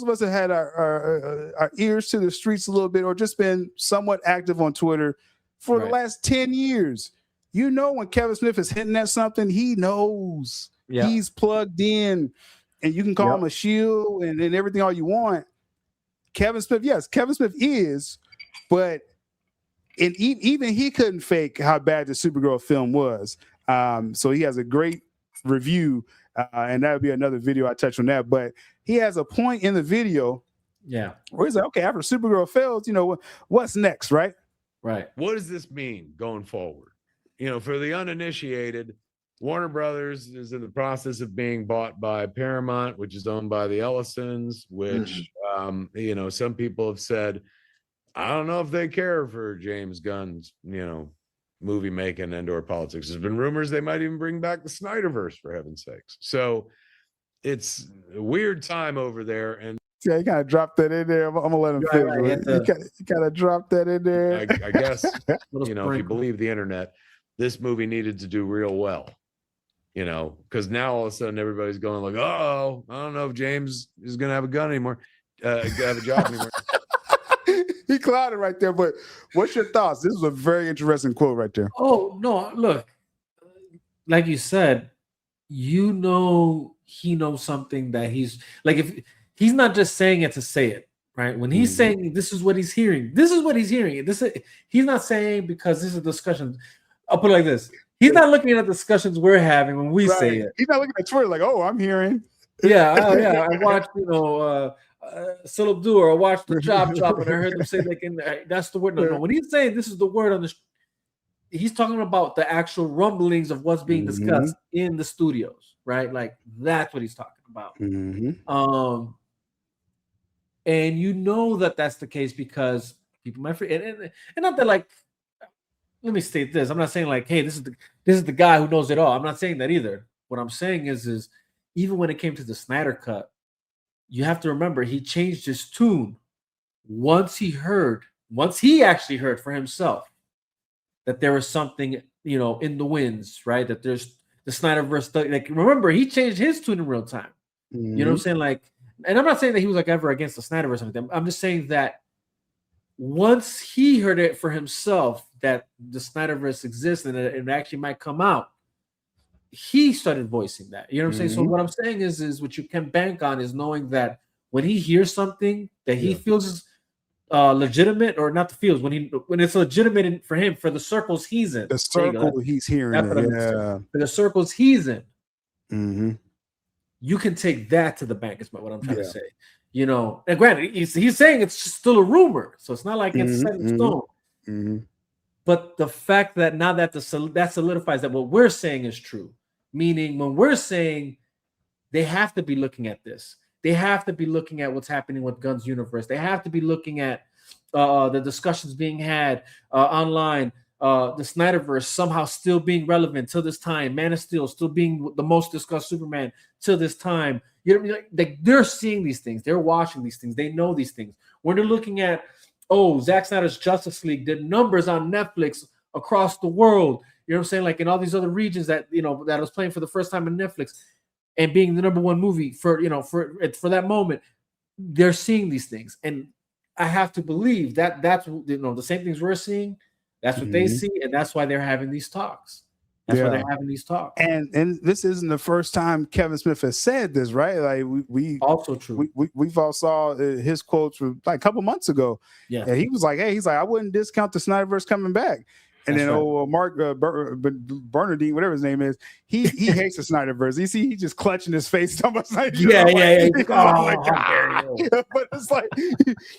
of us that had our ears to the streets a little bit, or just been somewhat active on Twitter for the last 10 years. When Kevin Smith is hinting at something, he knows. He's plugged in, and you can call him a shield and everything all you want. Kevin Smith is, but even he couldn't fake how bad the Supergirl film was. So he has a great review, and that would be another video I touch on that. But he has a point in the video, where he's like, okay, after Supergirl fails, what's next, right? Right. What does this mean going forward? For the uninitiated, Warner Brothers is in the process of being bought by Paramount, which is owned by the Ellisons, which, some people have said, I don't know if they care for James Gunn's, movie making and/or politics. There's been rumors they might even bring back the Snyderverse, for heaven's sakes. So it's a weird time over there. And yeah, you gotta drop that in there. I'm gonna let him finish. You gotta drop that in there. I guess, if you believe the internet, this movie needed to do real well, because now all of a sudden everybody's going like, oh, I don't know if James is going to have a gun anymore, have a job anymore. He clouded right there, but what's your thoughts? This is a very interesting quote right there. Oh, no, look, like you said, he knows something that he's like, if he's not just saying it to say it, right? When he's saying this is what he's hearing, he's not saying because this is a discussion. I'll put it like this. He's not looking at the discussions we're having when we say it. He's not looking at Twitter like, oh, I'm hearing. I watched, sylabdul, or I watched the chop, and I heard them say that's the word. No. When he's saying this is the word on the, he's talking about the actual rumblings of what's being discussed in the studios, right? Like, that's what he's talking about. And that's the case because people might forget, and not that, like, let me state this. I'm not saying like, hey, this is the guy who knows it all. I'm not saying that either. What I'm saying is even when it came to the Snyder Cut, you have to remember he changed his tune once he actually heard for himself that there was something, in the winds, right? That there's the Snyderverse. Like, remember, he changed his tune in real time. Mm-hmm. You know what I'm saying? Like, and I'm not saying that he was like ever against the Snyderverse or something. I'm just saying that once he heard it for himself that the Snyderverse exists and it actually might come out, he started voicing that. You know what I'm saying? So what I'm saying is what you can bank on is knowing that when he hears something that he feels is legitimate, or not the feels, when it's legitimate for him, for the circles he's in. The circle he's hearing. For the circles he's in. Mm-hmm. You can take that to the bank, is what I'm trying to say. And granted, he's saying it's still a rumor, so it's not like it's set in stone. Mm-hmm. But the fact that now that that solidifies that what we're saying is true, meaning when we're saying they have to be looking at this, they have to be looking at what's happening with Gunn's universe, they have to be looking at the discussions being had online, the Snyderverse somehow still being relevant to this time, Man of Steel still being the most discussed Superman to this time. Like they're seeing these things, they're watching these things, they know these things. When they're looking at, Zack Snyder's Justice League did numbers on Netflix across the world, you know what I'm saying? Like in all these other regions that that was playing for the first time in Netflix and being the #1 movie for that moment, they're seeing these things, and I have to believe that that's the same things we're seeing. That's what they see, and that's why they're having these talks. That's why they're having these talks. And this isn't the first time Kevin Smith has said this, right? Like we also true. We've all saw his quotes from like a couple months ago. Yeah, and he was like, "Hey, I wouldn't discount the Snyderverse coming back." And that's then Mark Bernardine, whatever his name is, he hates the Snyderverse. You see, he just clutching his face. Yeah. Oh my God. But it's like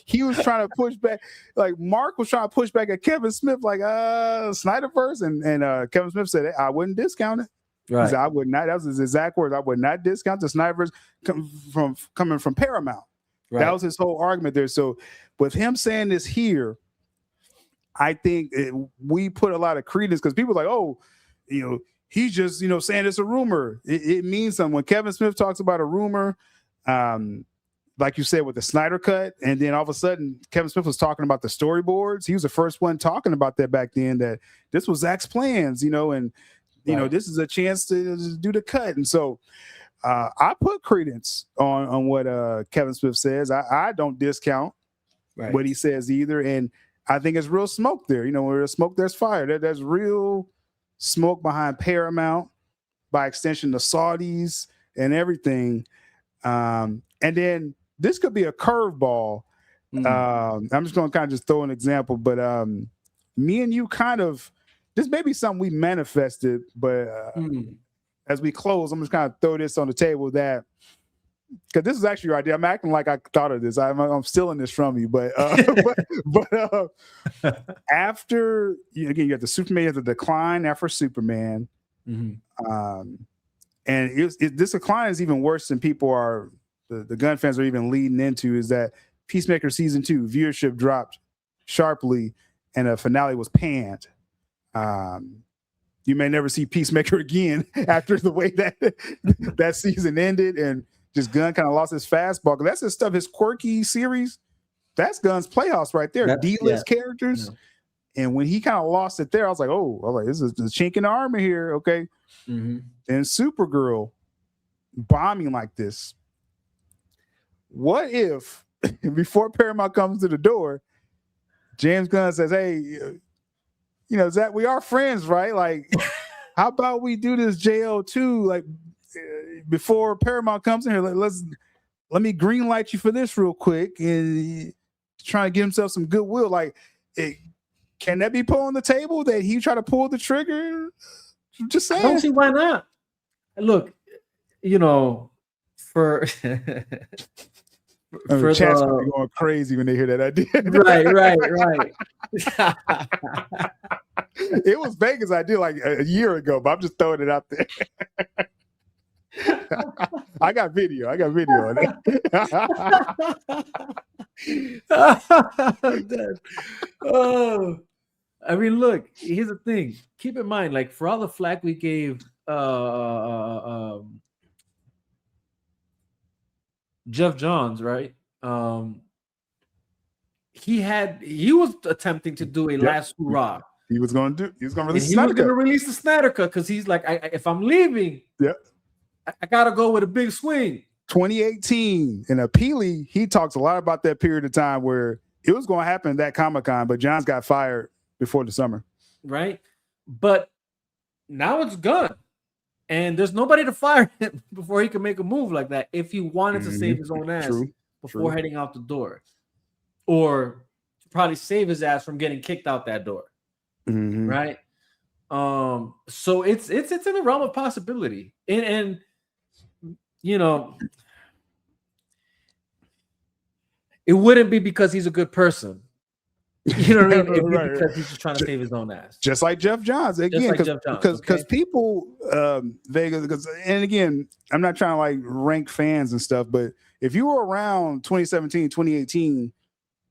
he was trying to push back. Like Mark was trying to push back at Kevin Smith, like Snyderverse, and Kevin Smith said, "I wouldn't discount it." Right. He said, "I would not." That was his exact words. "I would not discount the Snyderverse coming from Paramount." Right. That was his whole argument there. So with him saying this here, I think we put a lot of credence, because people are like, he's just, saying it's a rumor. It means something. When Kevin Smith talks about a rumor, like you said, with the Snyder Cut, and then all of a sudden Kevin Smith was talking about the storyboards. He was the first one talking about that back then, that this was Zach's plans, and, this is a chance to do the cut. And so I put credence on what Kevin Smith says. I don't discount what he says either. And I think it's real smoke there. Where there's smoke, there's fire. There's real smoke behind Paramount, by extension, the Saudis and everything. And then this could be a curveball. I'm just going to kind of just throw an example, but me and you this may be something we manifested, but as we close, I'm just kind of throw this on the table, that because this is actually your idea. I'm acting like I thought of this. I'm stealing this from you, but after you got the Superman, you have the decline after Superman, and this decline is even worse than people are. The Gunn fans are even leading into, is that Peacemaker season 2 viewership dropped sharply, and a finale was panned. You may never see Peacemaker again after the way that season ended, and just Gunn kind of lost his fastball. That's his stuff, his quirky series. That's Gunn's playhouse right there. D-list characters. Yeah. And when he kind of lost it there, I was like, this is the chink in the armor here. Okay. And Supergirl bombing like this. What if before Paramount comes to the door, James Gunn says, "Hey, Zach, we are friends, right? Like, how about we do this JL2, like, before Paramount comes in here, let me green light you for this real quick," and trying to get himself some goodwill. Like, can that be put on the table, that he try to pull the trigger? Just saying. I don't see why not. Look, for the chat's gonna be going crazy when they hear that idea. Right. It was Vega's idea like a year ago, but I'm just throwing it out there. I got video on it. I mean, look, here's the thing. Keep in mind, like for all the flack we gave Jeff Johns, right? He was attempting to do a last hurrah. He was going to release and he was going to release the Snyder Cut because he's like, if I'm leaving, I got to go with a big swing. 2018 in Appealy, he talks a lot about that period of time where it was going to happen at that Comic-Con, but Johns got fired before the summer. Right. But now it's Gunn. And there's nobody to fire him before he can make a move like that if he wanted to save his own ass before heading out the door. Or probably save his ass from getting kicked out that door. Right? So it's in the realm of possibility. And you know, it wouldn't be because he's a good person. You know what I mean? It'd be because he's just trying to save his own ass. Just like Jeff Johns again, because people Vega, because and again, I'm not trying to like rank fans and stuff, but if you were around 2017, 2018,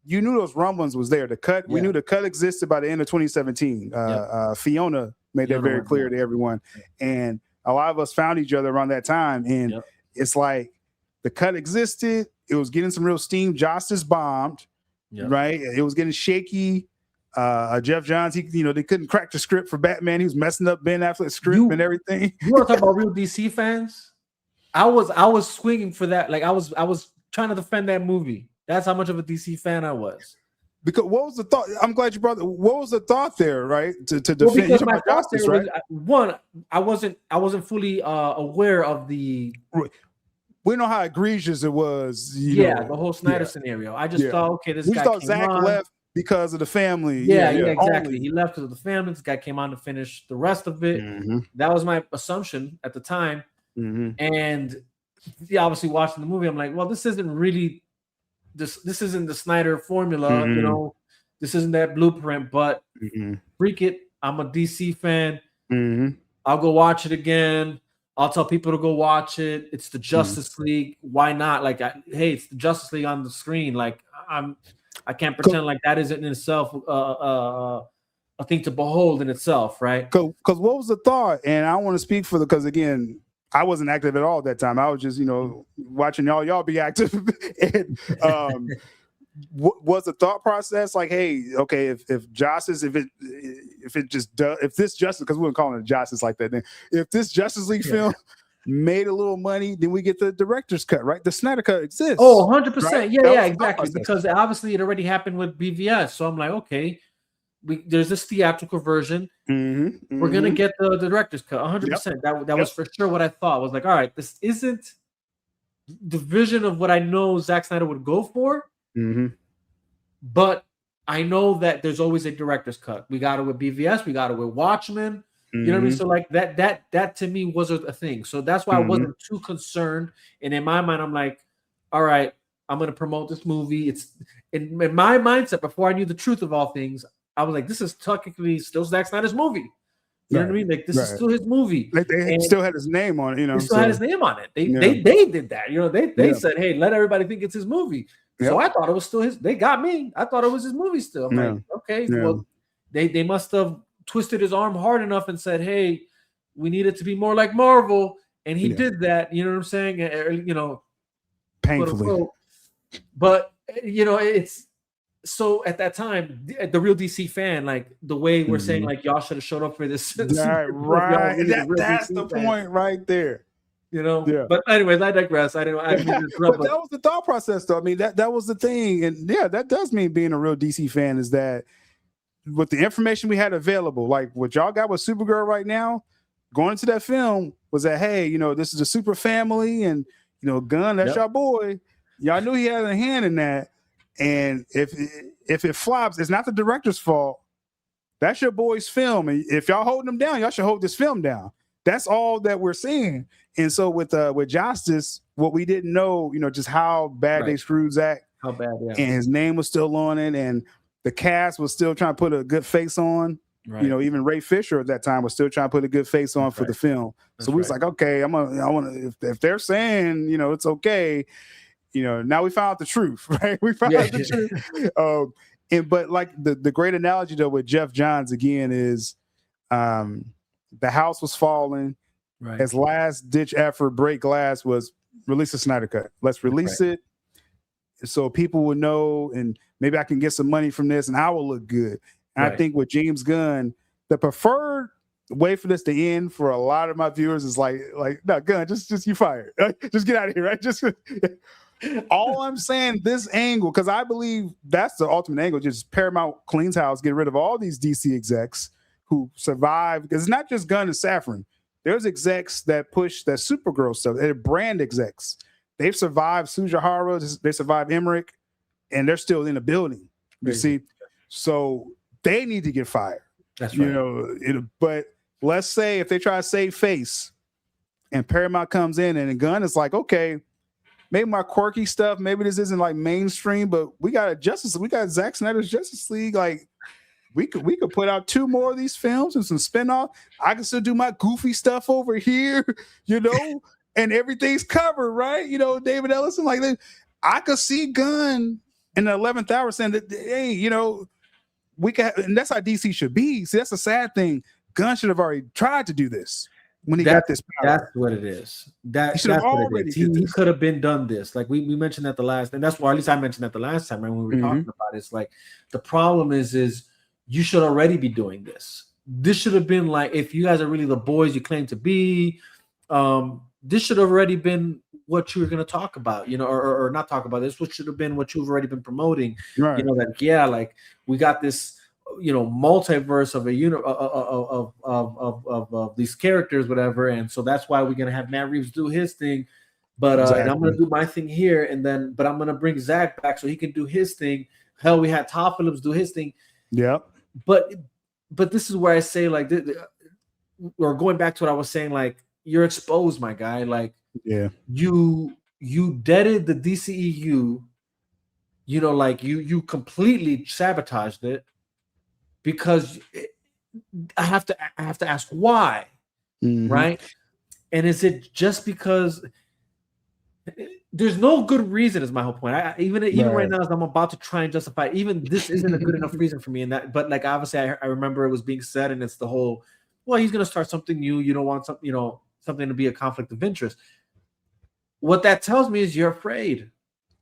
you knew those rumblings was there. The cut, we knew the cut existed by the end of 2017. Fiona made that very clear to everyone, and a lot of us found each other around that time, and it's like the cut existed. It was getting some real steam. Justice bombed. Right, it was getting shaky. Jeff Johns, they couldn't crack the script for Batman. He was messing up Ben Affleck's script and everything. You want to talk about real DC fans? I was swinging for that. Like I was trying to defend that movie. That's how much of a DC fan I was. Because what was the thought? I'm glad you brought that. What was the thought there, right? To defend because my thought there was, one, I wasn't fully aware of the. We know how egregious it was. The whole Snyder scenario. I just thought, okay, this guy thought Zach left because of the family. Yeah, exactly. He left because of the family. This guy came on to finish the rest of it. That was my assumption at the time. And obviously watching the movie, I'm like, well, this isn't really this isn't the Snyder formula. You know, this isn't that blueprint. But freak it, I'm a DC fan. I'll go watch it again. I'll tell people to go watch it. It's the Justice League. Why not? Like, hey, it's the Justice League on the screen. Like, I can't pretend like that isn't in itself a thing to behold in itself, right? Because what was the thought? And I want to speak for because again, I wasn't active at all at that time. I was just watching y'all be active. And was the thought process like, hey, okay, if Justice, if this Justice, because we weren't calling it Justice like that then, if this Justice League film made a little money, then we get the director's cut, right? The Snyder cut exists. Oh, 100%. Right? Yeah, exactly. Because obviously it already happened with BVS. So I'm like, okay, there's this theatrical version. We're going to get the director's cut. 100%. That was for sure what I thought. I was like, all right, this isn't the vision of what I know Zack Snyder would go for. But I know that there's always a director's cut. We got it with BVS, we got it with Watchmen. You know what I mean? So like that to me was a thing. So that's why I wasn't too concerned. And in my mind, I'm like, all right, I'm gonna promote this movie. It's in my mindset before I knew the truth of all things. I was like, this is technically still Zack Snyder's movie. You know what I mean? Like this is still his movie. They still had his name on it. They still had his name on it. They did that. They said, hey, let everybody think it's his movie. So I thought it was still his. They got me. I thought it was his movie still. I'm like, okay, well, they must have twisted his arm hard enough and said, hey, we need it to be more like Marvel, and he did that. You know what I'm saying? Painfully. But it's so at that time, the real DC fan, like the way we're saying, like y'all should have showed up for this. Right. That's the point right there. But anyways, I digress. I didn't mean to interrupt, but that was the thought process, though. I mean, that was the thing, and that does mean being a real DC fan is that with the information we had available, like what y'all got with Supergirl right now, going into that film was that, hey, this is a super family, and Gunn, that's your boy. Y'all knew he had a hand in that, and if it flops, it's not the director's fault. That's your boy's film, and if y'all holding him down, y'all should hold this film down. That's all that we're seeing. And so with Justice, what we didn't know, just how bad they screwed Zach. How bad, and his name was still on it, and the cast was still trying to put a good face on. Right. Even Ray Fisher at that time was still trying to put a good face on for the film. So we was like, okay, I want to. If they're saying, it's okay, now we found out the truth, right? We found out the truth. but like the great analogy though with Jeff Johns again is the house was falling. Right. His last ditch effort, break glass, was release a Snyder Cut. Let's release it so people will know, and maybe I can get some money from this and I will look good. And I think with James Gunn, the preferred way for this to end for a lot of my viewers is like no, Gunn, just you fired. Just get out of here, right? Just all I'm saying, this angle, because I believe that's the ultimate angle, just Paramount cleans house, get rid of all these DC execs who survive, because it's not just Gunn and Safran. There's execs that push that Supergirl stuff. They're brand execs. They've survived Sujihara, they survived Emmerich, and they're still in the building. You see? So they need to get fired. That's right. You know, but let's say if they try to save face and Paramount comes in and Gunn is like, okay, maybe my quirky stuff, maybe this isn't like mainstream, but we got Zack Snyder's Justice League. Like, we could put out 2 more of these films and some spinoff. I can still do my goofy stuff over here, you know, and everything's covered, right? You know, David Ellison, like that. I could see Gunn in the 11th hour saying that, hey, you know, we can, and that's how DC should be. See, that's the sad thing. Gunn should have already tried to do this when he got this power. That's what it is. That's what it is. He could have been done this. Like we mentioned that the last, and that's why at least I mentioned that the last time, right, when we were talking about it. It's like the problem is you should already be doing this. This should have been like, if you guys are really the boys you claim to be, this should have already been what you were going to talk about, you know, or not talk about this, which should have been what you've already been promoting. Right. You know, that, like we got this, you know, multiverse of of these characters, whatever. And so that's why we're going to have Matt Reeves do his thing. But and I'm going to do my thing here. And but I'm going to bring Zach back so he can do his thing. Hell, we had Todd Phillips do his thing. Yeah. But this is where I say, like, or going back to what I was saying, like, you're exposed, my guy. Like, you deaded the DCEU, you know, like you completely sabotaged it, because I have to ask why, right? And is it just because there's no good reason? Is my whole point. Even right now, as I'm about to try and justify, even this isn't a good enough reason for me. And that, but like obviously, I remember it was being said, and it's the whole, well, he's gonna start something new. You don't want something, you know, something to be a conflict of interest. What that tells me is you're afraid.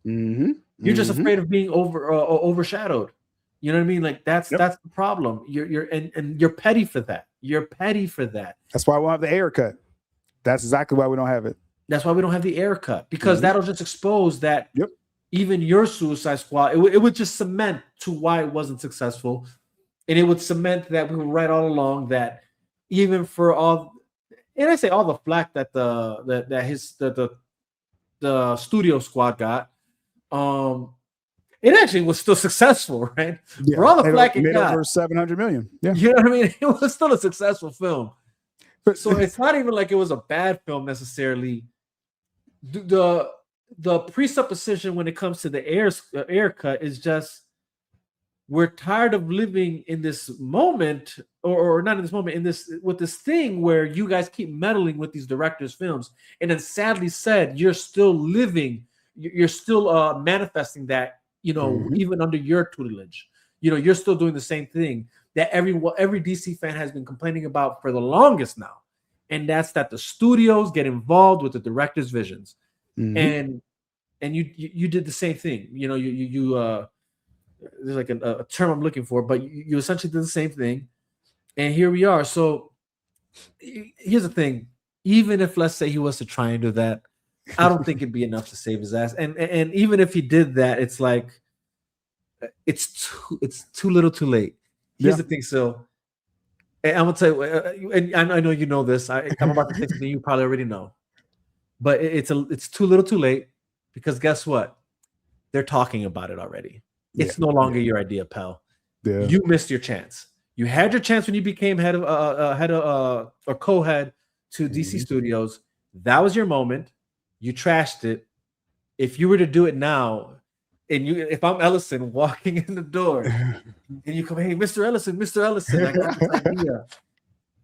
You're just afraid of being overshadowed. You know what I mean? Like that's the problem. And you're petty for that. You're petty for that. That's why we don't have the air cut. That's exactly why we don't have it. That's why we don't have the air cut, because that'll just expose that even your Suicide Squad, it would just cement to why it wasn't successful. And it would cement that we were right all along, that even for all, and I say all the flack that the studio squad got, it actually was still successful, right? Yeah. For all the flack it got, over $700 million. Yeah, you know what I mean. It was still a successful film. So it's not even like it was a bad film necessarily. The presupposition when it comes to the air cut is just, we're tired of living in this moment, or not in this moment, with this thing where you guys keep meddling with these directors' films, and then sadly said, you're still living, you're still manifesting that, you know, even under your tutelage, you know, you're still doing the same thing that every DC fan has been complaining about for the longest now, and that's that the studios get involved with the director's visions, and you did the same thing, you know, you there's like a term I'm looking for, but you essentially did the same thing, and here we are. So here's the thing: even if, let's say, he was to try and do that, I don't think it'd be enough to save his ass. And even if he did that, it's like it's too little, too late. Here's the thing, so, and I'm gonna tell you, and I know you know this. I'm about to say something you probably already know, but it's too little, too late, because guess what? They're talking about it already. It's no longer your idea, pal. Yeah. You missed your chance. You had your chance when you became head of or co-head to DC Studios. That was your moment. You trashed it. If you were to do it now, and if I'm Ellison walking in the door, and you come, hey, Mr. Ellison, I got this idea.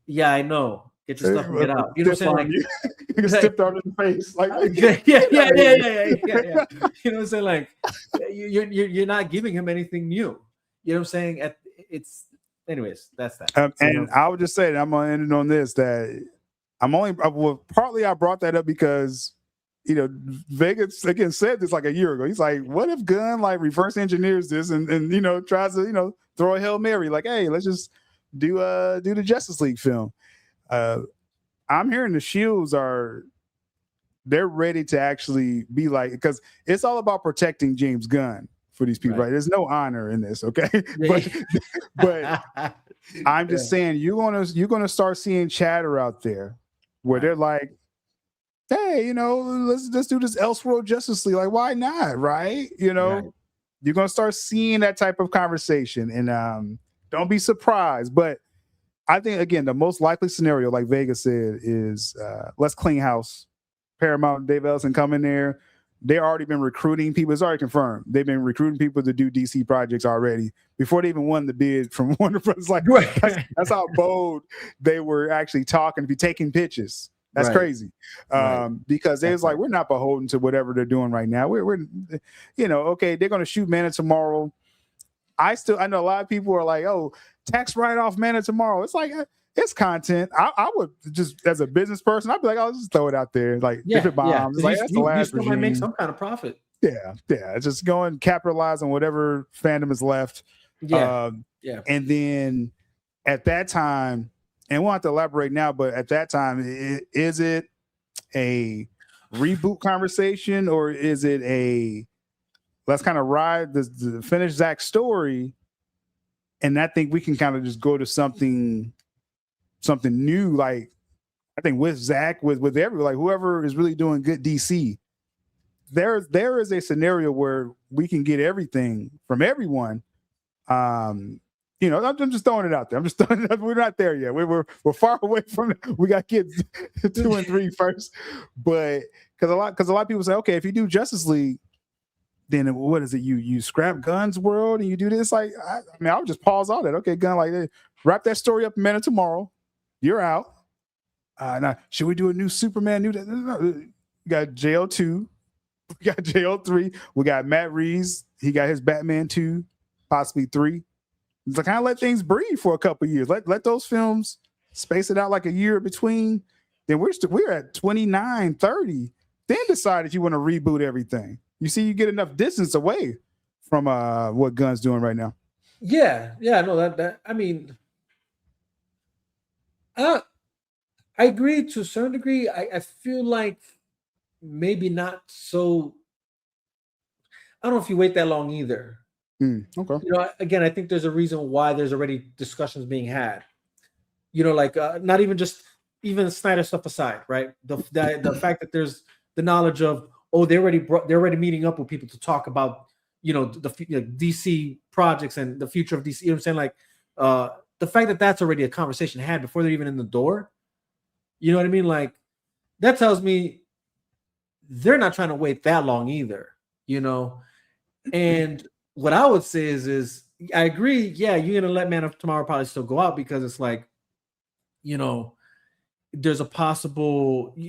Yeah, I know. Get your stuff and get out. You know what I'm saying? Like, you stepped out in the face. Like, yeah. You know what I'm saying? Like, you're not giving him anything new. You know what I'm saying? It's anyways, that's that. And I would just say that I'm gonna end it on this, that partly I brought that up because Vega again said this like a year ago. He's like, what if Gunn like reverse engineers this and tries to throw a Hail Mary, like, hey, let's just do the Justice League film. I'm hearing the Shields they're ready to actually be like, because it's all about protecting James Gunn for these people, right? There's no honor in this, okay? but I'm just saying you're gonna start seeing chatter out there where they're like, hey, let's do this Elseworld Justice League. Like, why not? Right? You're gonna start seeing that type of conversation, and don't be surprised. But I think again, the most likely scenario, like Vega said, is let's clean house. Paramount, Dave Ellison come in there. They've already been recruiting people. It's already confirmed. They've been recruiting people to do DC projects already before they even won the bid from Warner Bros. Like, that's how bold they were actually talking, to be taking pitches. That's crazy. Because they was like, we're not beholden to whatever they're doing right now. We're okay, they're going to shoot Man of Tomorrow. I know a lot of people are like, oh, tax write-off Man of Tomorrow. It's like, it's content. I would just, as a business person, I'd be like, I'll just throw it out there. Like, if it bombs, like, that's the last regime. Might make some kind of profit. Yeah. Just go and capitalize on whatever fandom is left. And then at that time, and we'll have to elaborate now, but at that time, is it a reboot conversation, or is it let's kind of ride the finish Zach's story, and I think we can kind of just go to something new, like I think with Zach, with everyone, like whoever is really doing good DC, there is a scenario where we can get everything from everyone. I'm just throwing it out there. I'm just throwing it out. We're not there yet. We're far away from it. We got kids 2 and 3 first, but because a lot of people say, okay, if you do Justice League, then what is it? You scrap Gunn's world and you do this. Like, I would just pause all that. Okay, Gunn, like, wrap that story up in Man of Tomorrow. You're out. Now, should we do a new Superman? We got JO2. We got JO3. We got Matt Reeves. He got his Batman 2, possibly 3. So kind of let things breathe for a couple of years. Let those films space it out like a year between. Then we're at 29, 30. Then decide if you want to reboot everything. You see, you get enough distance away from what Gunn's doing right now. No, that I mean, I agree to a certain degree. I feel like maybe not so. I don't know if you wait that long either. Okay. Again, I think there's a reason why there's already discussions being had. Not even Snyder stuff aside, right? The fact that there's the knowledge of, they're already meeting up with people to talk about the DC projects and the future of DC. You know what I'm saying? Like the fact that that's already a conversation had before they're even in the door. You know what I mean? Like, that tells me they're not trying to wait that long either. And what I would say is I agree. Yeah, you're gonna let Man of Tomorrow probably still go out because it's like, there's a possibility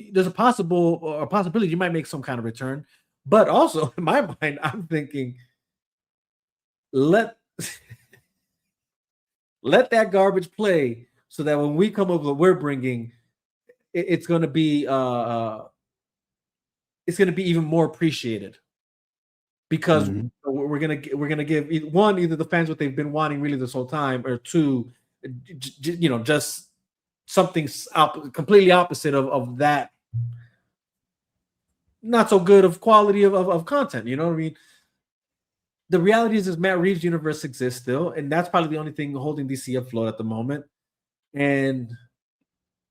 you might make some kind of return. But also in my mind, I'm thinking, let that garbage play so that when we come up with what we're bringing, it's going to be even more appreciated, because we're gonna give either the fans what they've been wanting really this whole time, or two, just something completely opposite of that, not so good of quality of content. You know what I mean? The reality is Matt Reeves' universe exists still, and that's probably the only thing holding DC afloat at the moment. And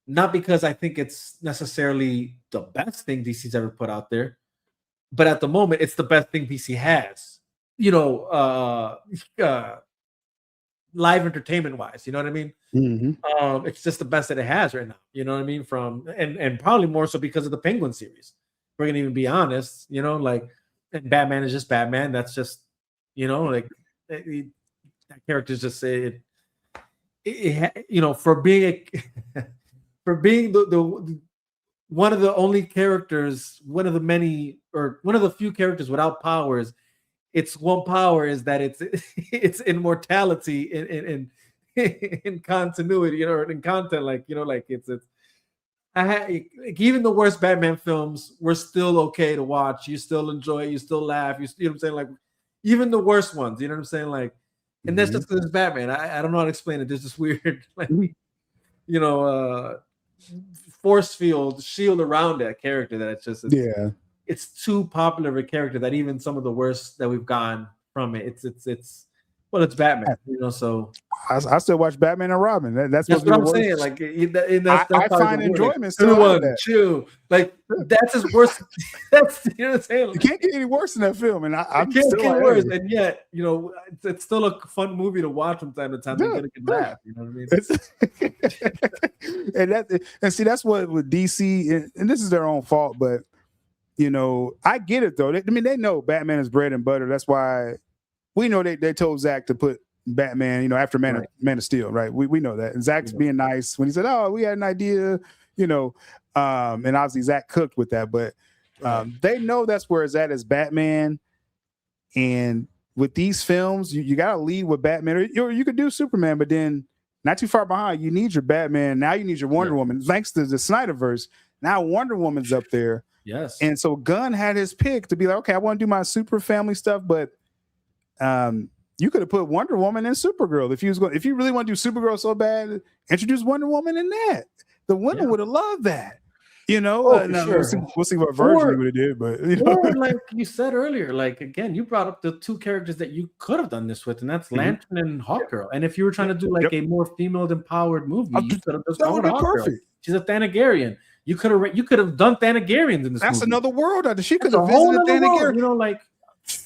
not because I think it's necessarily the best thing DC's ever put out there, but at the moment, it's the best thing DC has. Live entertainment wise, you know what I mean? It's just the best that it has right now. You know what I mean? And probably more so because of the Penguin series. We're gonna even be honest, and Batman is just Batman. That's just, that character is just for being the one of the only characters, one of the few characters without powers, its one power is that it's immortality in continuity, you know, in content, like, you know, like it's like even the worst Batman films were still okay to watch. You still enjoy it, you still laugh, you know what I'm saying? Like even the worst ones, you know what I'm saying? Like, and that's just because it's Batman. I don't know how to explain it. There's this weird, like, you know, force field shield around that character that it's too popular of a character that even some of the worst that we've gotten from it, it's Batman, you know. So I still watch Batman and Robin. That's what I'm saying. Like that's I find enjoyment still everyone chill. Like that's his worst. That's, you know what I'm saying. You can't get any worse than that film, and I'm can't still get worse. And yet, you know, it's still a fun movie to watch from time to time. You get a good laugh. You know what I mean? and see, that's what with DC, and this is their own fault, but you know, I get it though. I mean, they know Batman is bread and butter. That's why we know they told Zach to put Batman, you know, after Man of Steel, right? We know that. And Zach's being nice when he said, "Oh, we had an idea," you know, and obviously Zach cooked with that, but they know that's where it's at as Batman. And with these films, you got to lead with Batman, or you could do Superman, but then not too far behind, you need your Batman. Now you need your Wonder Woman. Thanks to the Snyderverse, now Wonder Woman's up there. Yes. And so Gunn had his pick to be like, okay, I want to do my super family stuff, but you could have put Wonder Woman in Supergirl if you really want to do Supergirl so bad, introduce Wonder Woman in that. The women would have loved that. You know, sure. we'll see what version he would have did, but you know. Or like you said earlier, like again, you brought up the two characters that you could have done this with, and that's Lantern and Hawkgirl. And if you were trying to do like a more female empowered movie, you could have just gone with Hawkgirl. Perfect. She's a Thanagarian. You could have done Thanagarians in this. That's movie. Another world. She could have visited Thanagarian. You know, like.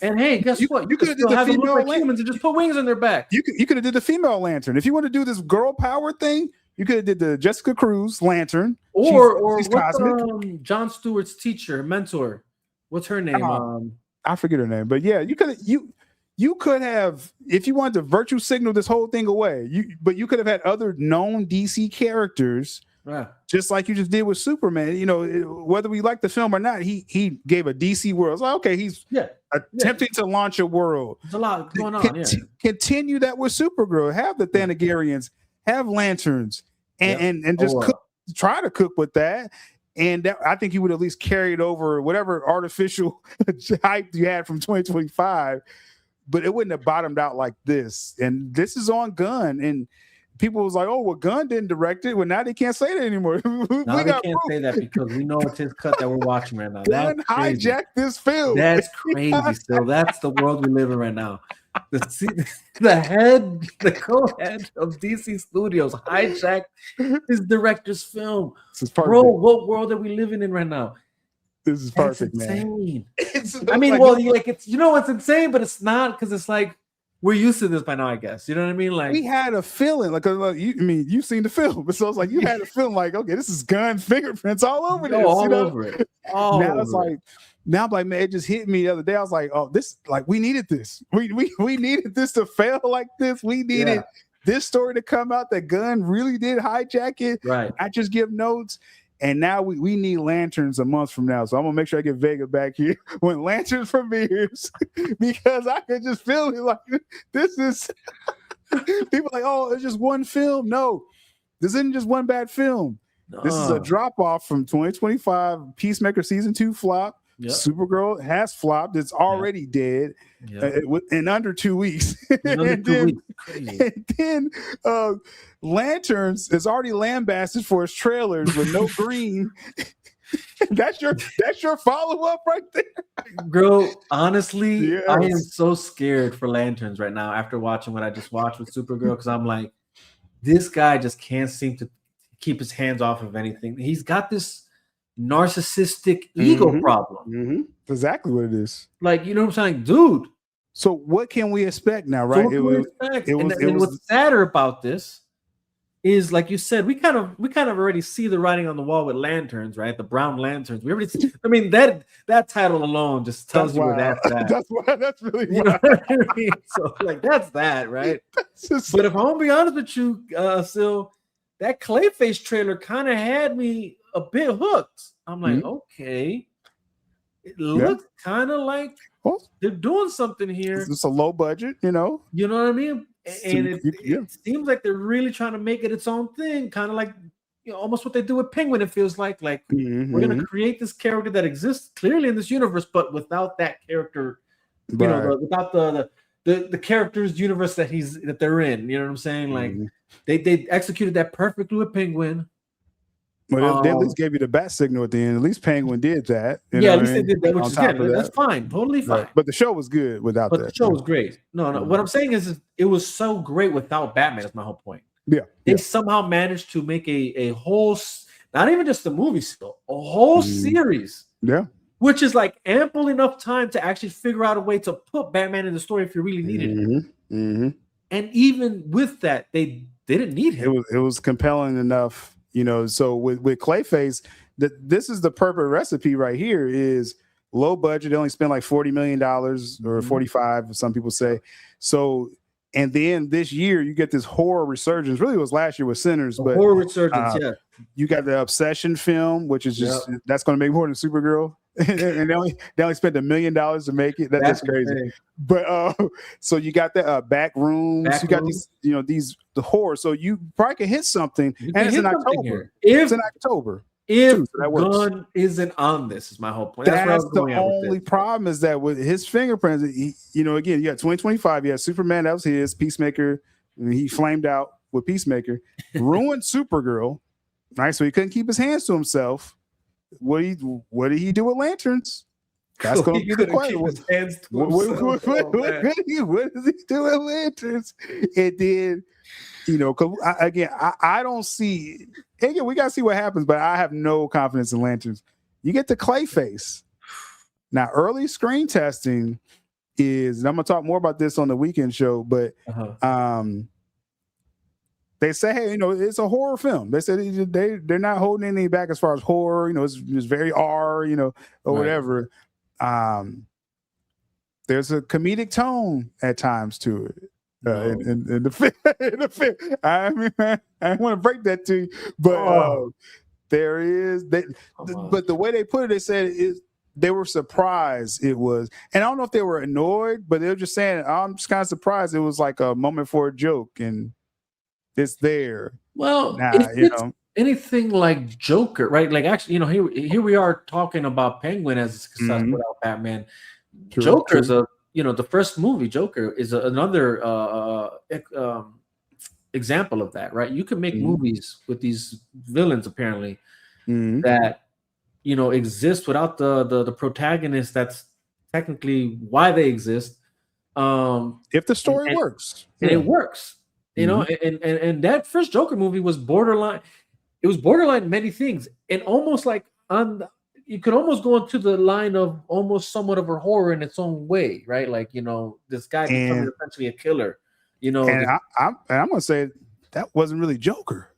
And hey, guess what? You could have did the female like humans and just put wings on their back. You could have did the female Lantern. If you want to do this girl power thing, you could have did the Jessica Cruz Lantern. Or what's Jon Stewart's teacher, mentor? What's her name? I forget her name, but yeah, you could have, if you wanted to virtue signal this whole thing away, but you could have had other known DC characters. Just like you just did with Superman, you know, whether we like the film or not, he gave a DC world. It's like, okay, he's attempting to launch a world. There's a lot going on. Continue that with Supergirl. Have the Thanagarians, have lanterns, and just try to cook with that. And I think you would at least carry it over whatever artificial hype you had from 2025, but it wouldn't have bottomed out like this. And this is on Gunn. And people was like, "Oh, well, Gunn didn't direct it." Well, now they can't say that anymore. Now they can't say that because we know it's his cut that we're watching right now. Gunn hijacked this film. That's crazy. Still, that's the world we live in right now. The co-head of DC Studios hijacked his director's film. Bro, what world are we living in right now? This is perfect, man. I mean, well, like it's, you know, it's insane, but it's not, because it's like we're used to this by now, I guess. You know what I mean? Like we had a feeling, you've seen the film, so it's like you had a feeling like, okay, this is Gunn's fingerprints all over this. Over it. Now I'm like, man, it just hit me the other day. I was like, oh, this, like, we needed this. We needed this to fail like this. We needed this story to come out that Gunn really did hijack it. Right. Not just give notes. And now we need lanterns a month from now. So I'm gonna make sure I get Vega back here when Lanterns premieres, because I could just feel it like this is people like, oh, it's just one film. No, this isn't just one bad film. This is a drop off from 2025. Peacemaker season 2 flop. Yep. Supergirl has flopped. It's already dead in under 2 weeks. And then Lanterns is already lambasted for its trailers with no green. That's your follow-up right there. Bro, honestly, I am so scared for Lanterns right now after watching what I just watched with Supergirl, because I'm like, this guy just can't seem to keep his hands off of anything. He's got this narcissistic ego problem. Exactly what it is. Like, you know what I'm saying, dude? So what can we expect now, right? What's sadder about this is, like you said, we kind of already see the writing on the wall with Lanterns, right? The brown lanterns. We already see, I mean, that title alone just tells you where that's at. That's really, you know what I mean? So like that's that, right? But if I'm gonna be honest with you, Sil, that Clayface trailer kind of had me a bit hooked. I'm like, okay, it looks kind of like Well, they're doing something here. it's a low budget, you know. You know what I mean? And it seems like they're really trying to make it its own thing, kind of like almost what they do with Penguin. It feels like we're gonna create this character that exists clearly in this universe, but without that character, without the character's universe that they're in. You know what I'm saying? Like they executed that perfectly with Penguin. Well, they at least gave you the bat signal at the end. At least Penguin did that. Yeah, at least they did that, which is good. That's fine, totally fine. But the show was good without that. But the show was great. No. What I'm saying is it was so great without Batman. That's my whole point. Yeah. They somehow managed to make a whole, not even just a movie still, a whole series. Yeah. Which is like ample enough time to actually figure out a way to put Batman in the story if you really needed it. And even with that, they didn't need him. It was compelling enough, you know. So with Clayface, this is the perfect recipe right here. Is low budget. They only spent like $40 million or 45, some people say. So, and then this year you get this horror resurgence. Really, it was last year with Sinners, but horror resurgence. You got the Obsession film, which is just that's going to make more than Supergirl. And they only spent $1 million to make it. That's crazy. Insane. But so you got the back rooms. You got these the horror. So you probably can hit something. And it's in October. It's in October. If Gunn isn't on this, is my whole point. That's the only problem is that with his fingerprints, again, you got 2025. You had Superman, that was his. Peacemaker, he flamed out with Peacemaker. Ruined Supergirl. Right, so he couldn't keep his hands to himself. What did he do with lanterns? That's going to be the question. What does he do with lanterns? And then, because I don't see. Again, we got to see what happens, but I have no confidence in lanterns. You get the Clayface. Now, early screen testing is, and I'm going to talk more about this on the weekend show, but they say, hey, it's a horror film. They said they're not holding anything back as far as horror. It's very R, or whatever. There's a comedic tone at times to it. In the film. I mean, I want to break that to you, but there is that. But the way they put it, they said they were surprised it was, and I don't know if they were annoyed, but they were just saying, I'm just kind of surprised it was like a moment for a joke and. It's there. Well, anything like Joker, right? Like actually, here we are talking about Penguin as a success without Batman. Joker is the first movie. Joker is another example of that, right? You can make movies with these villains apparently that exist without the protagonist. That's technically why they exist. If the story works, and it works. And that first Joker movie was borderline. It was borderline many things, and almost like you could almost go into the line of almost somewhat of a horror in its own way, right? Like this guy becoming essentially a killer. And I'm gonna say that wasn't really Joker.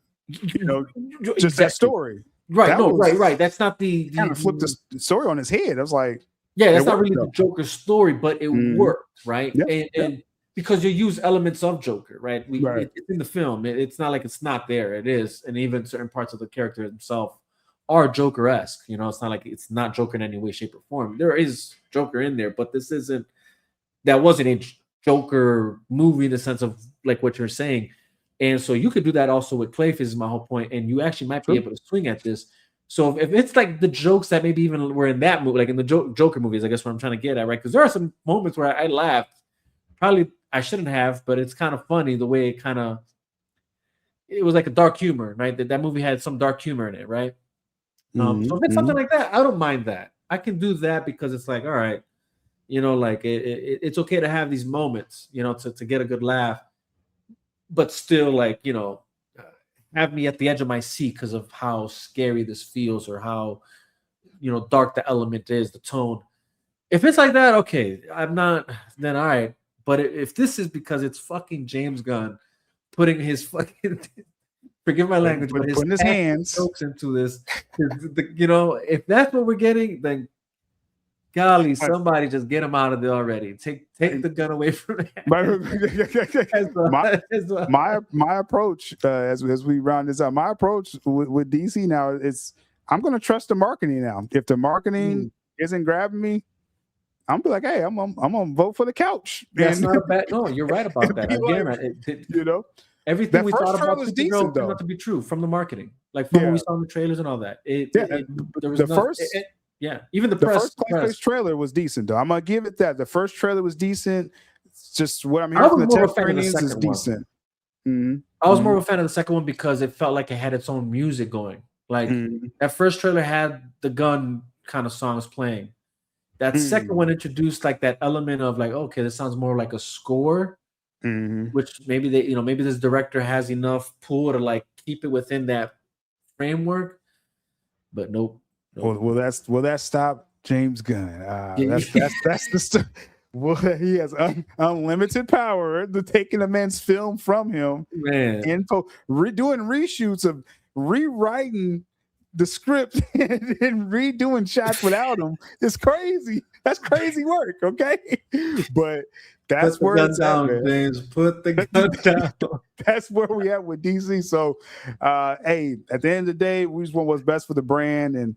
Just that story, right? Right. That's not the kind of flipped the story on his head. I was like, that's not really the Joker story, but it worked, right? And because you use elements of Joker, right? It's in the film. It's not like it's not there. It is, and even certain parts of the character himself are Joker-esque. It's not like it's not Joker in any way, shape, or form. There is Joker in there, but this isn't. That wasn't a Joker movie in the sense of like what you're saying, and so you could do that also with Clayface. Is my whole point, and you actually might be able to swing at this. So if it's like the jokes that maybe even were in that movie, like in the Joker movies, I guess what I'm trying to get at, right? Because there are some moments where I laughed. Probably I shouldn't have, but it's kind of funny the way it was like a dark humor, right? That movie had some dark humor in it, right? So if it's something like that, I don't mind that. I can do that because it's like, all right, like it's okay to have these moments, to get a good laugh, but still like, have me at the edge of my seat because of how scary this feels or how, dark the element is, the tone. If it's like that, okay, I'm not, then all right. But if this is because it's fucking James Gunn putting his fucking forgive my language, but putting his hands jokes into this, if that's what we're getting, then golly, somebody just get him out of there already. Take the gun away from him. My approach, as we round this out, my approach with DC now is I'm going to trust the marketing now. If the marketing isn't grabbing me, I'm be like, hey, I'm gonna vote for the couch. That's And not a bad. No, you're right about that. be Again, like, you know, everything that we first thought about trailer was Supergirl decent turned though. out to be true from the marketing, like from what we saw in the trailers and all that. There was the nothing. first. Yeah, even the first press. Clayface trailer was decent though. I'm gonna give it that. The first trailer was decent. It's just what I'm I hearing from was the more of test a fan of the screenings is second one. decent. Mm-hmm. I was more of a fan of the second one because it felt like it had its own music going. Like that first trailer had the Gunn kind of songs playing. That second one introduced like that element of like, okay, this sounds more like a score, which maybe maybe this director has enough pull to like keep it within that framework. But nope. Will that stop James Gunn? That's the well, he has unlimited power to taking a man's film from him, man. Doing reshoots of rewriting the script and redoing shots without him. It's crazy. That's crazy work. Okay, but that's where it's at, man. James. Put the gun down. That's where we at with DC. So, hey, at the end of the day, we just want what's best for the brand. And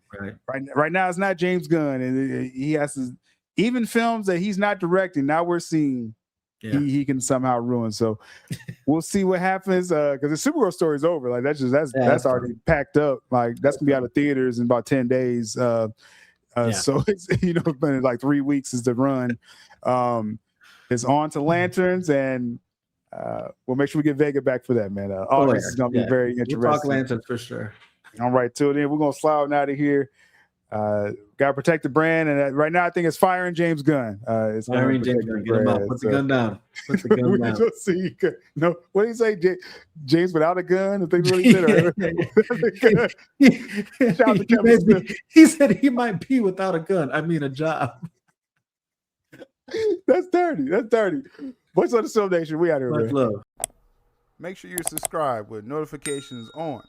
right now, it's not James Gunn, and he has to. Even films that he's not directing, now we're seeing he can somehow ruin. So we'll see what happens. Because the Supergirl story is over. Like that's already packed up. Like that's gonna be out of theaters in about 10 days. So it's it's been like 3 weeks is the run. It's on to Lanterns, and we'll make sure we get Vega back for that, man. August is gonna be very interesting. We'll talk Lanterns for sure. All right, till then, we're gonna slide out of here. Gotta protect the brand, and right now I think it's firing James Gunn. It's firing James Gunn. Get him out. Put the gun down. Put the gun down. No, what did he say? James without a gun? I think what he said. He said he might be without a gun. I mean, a job. That's dirty. That's dirty. What's on the Soul Nation? We out here, man. Much love. Make sure you're subscribed with notifications on.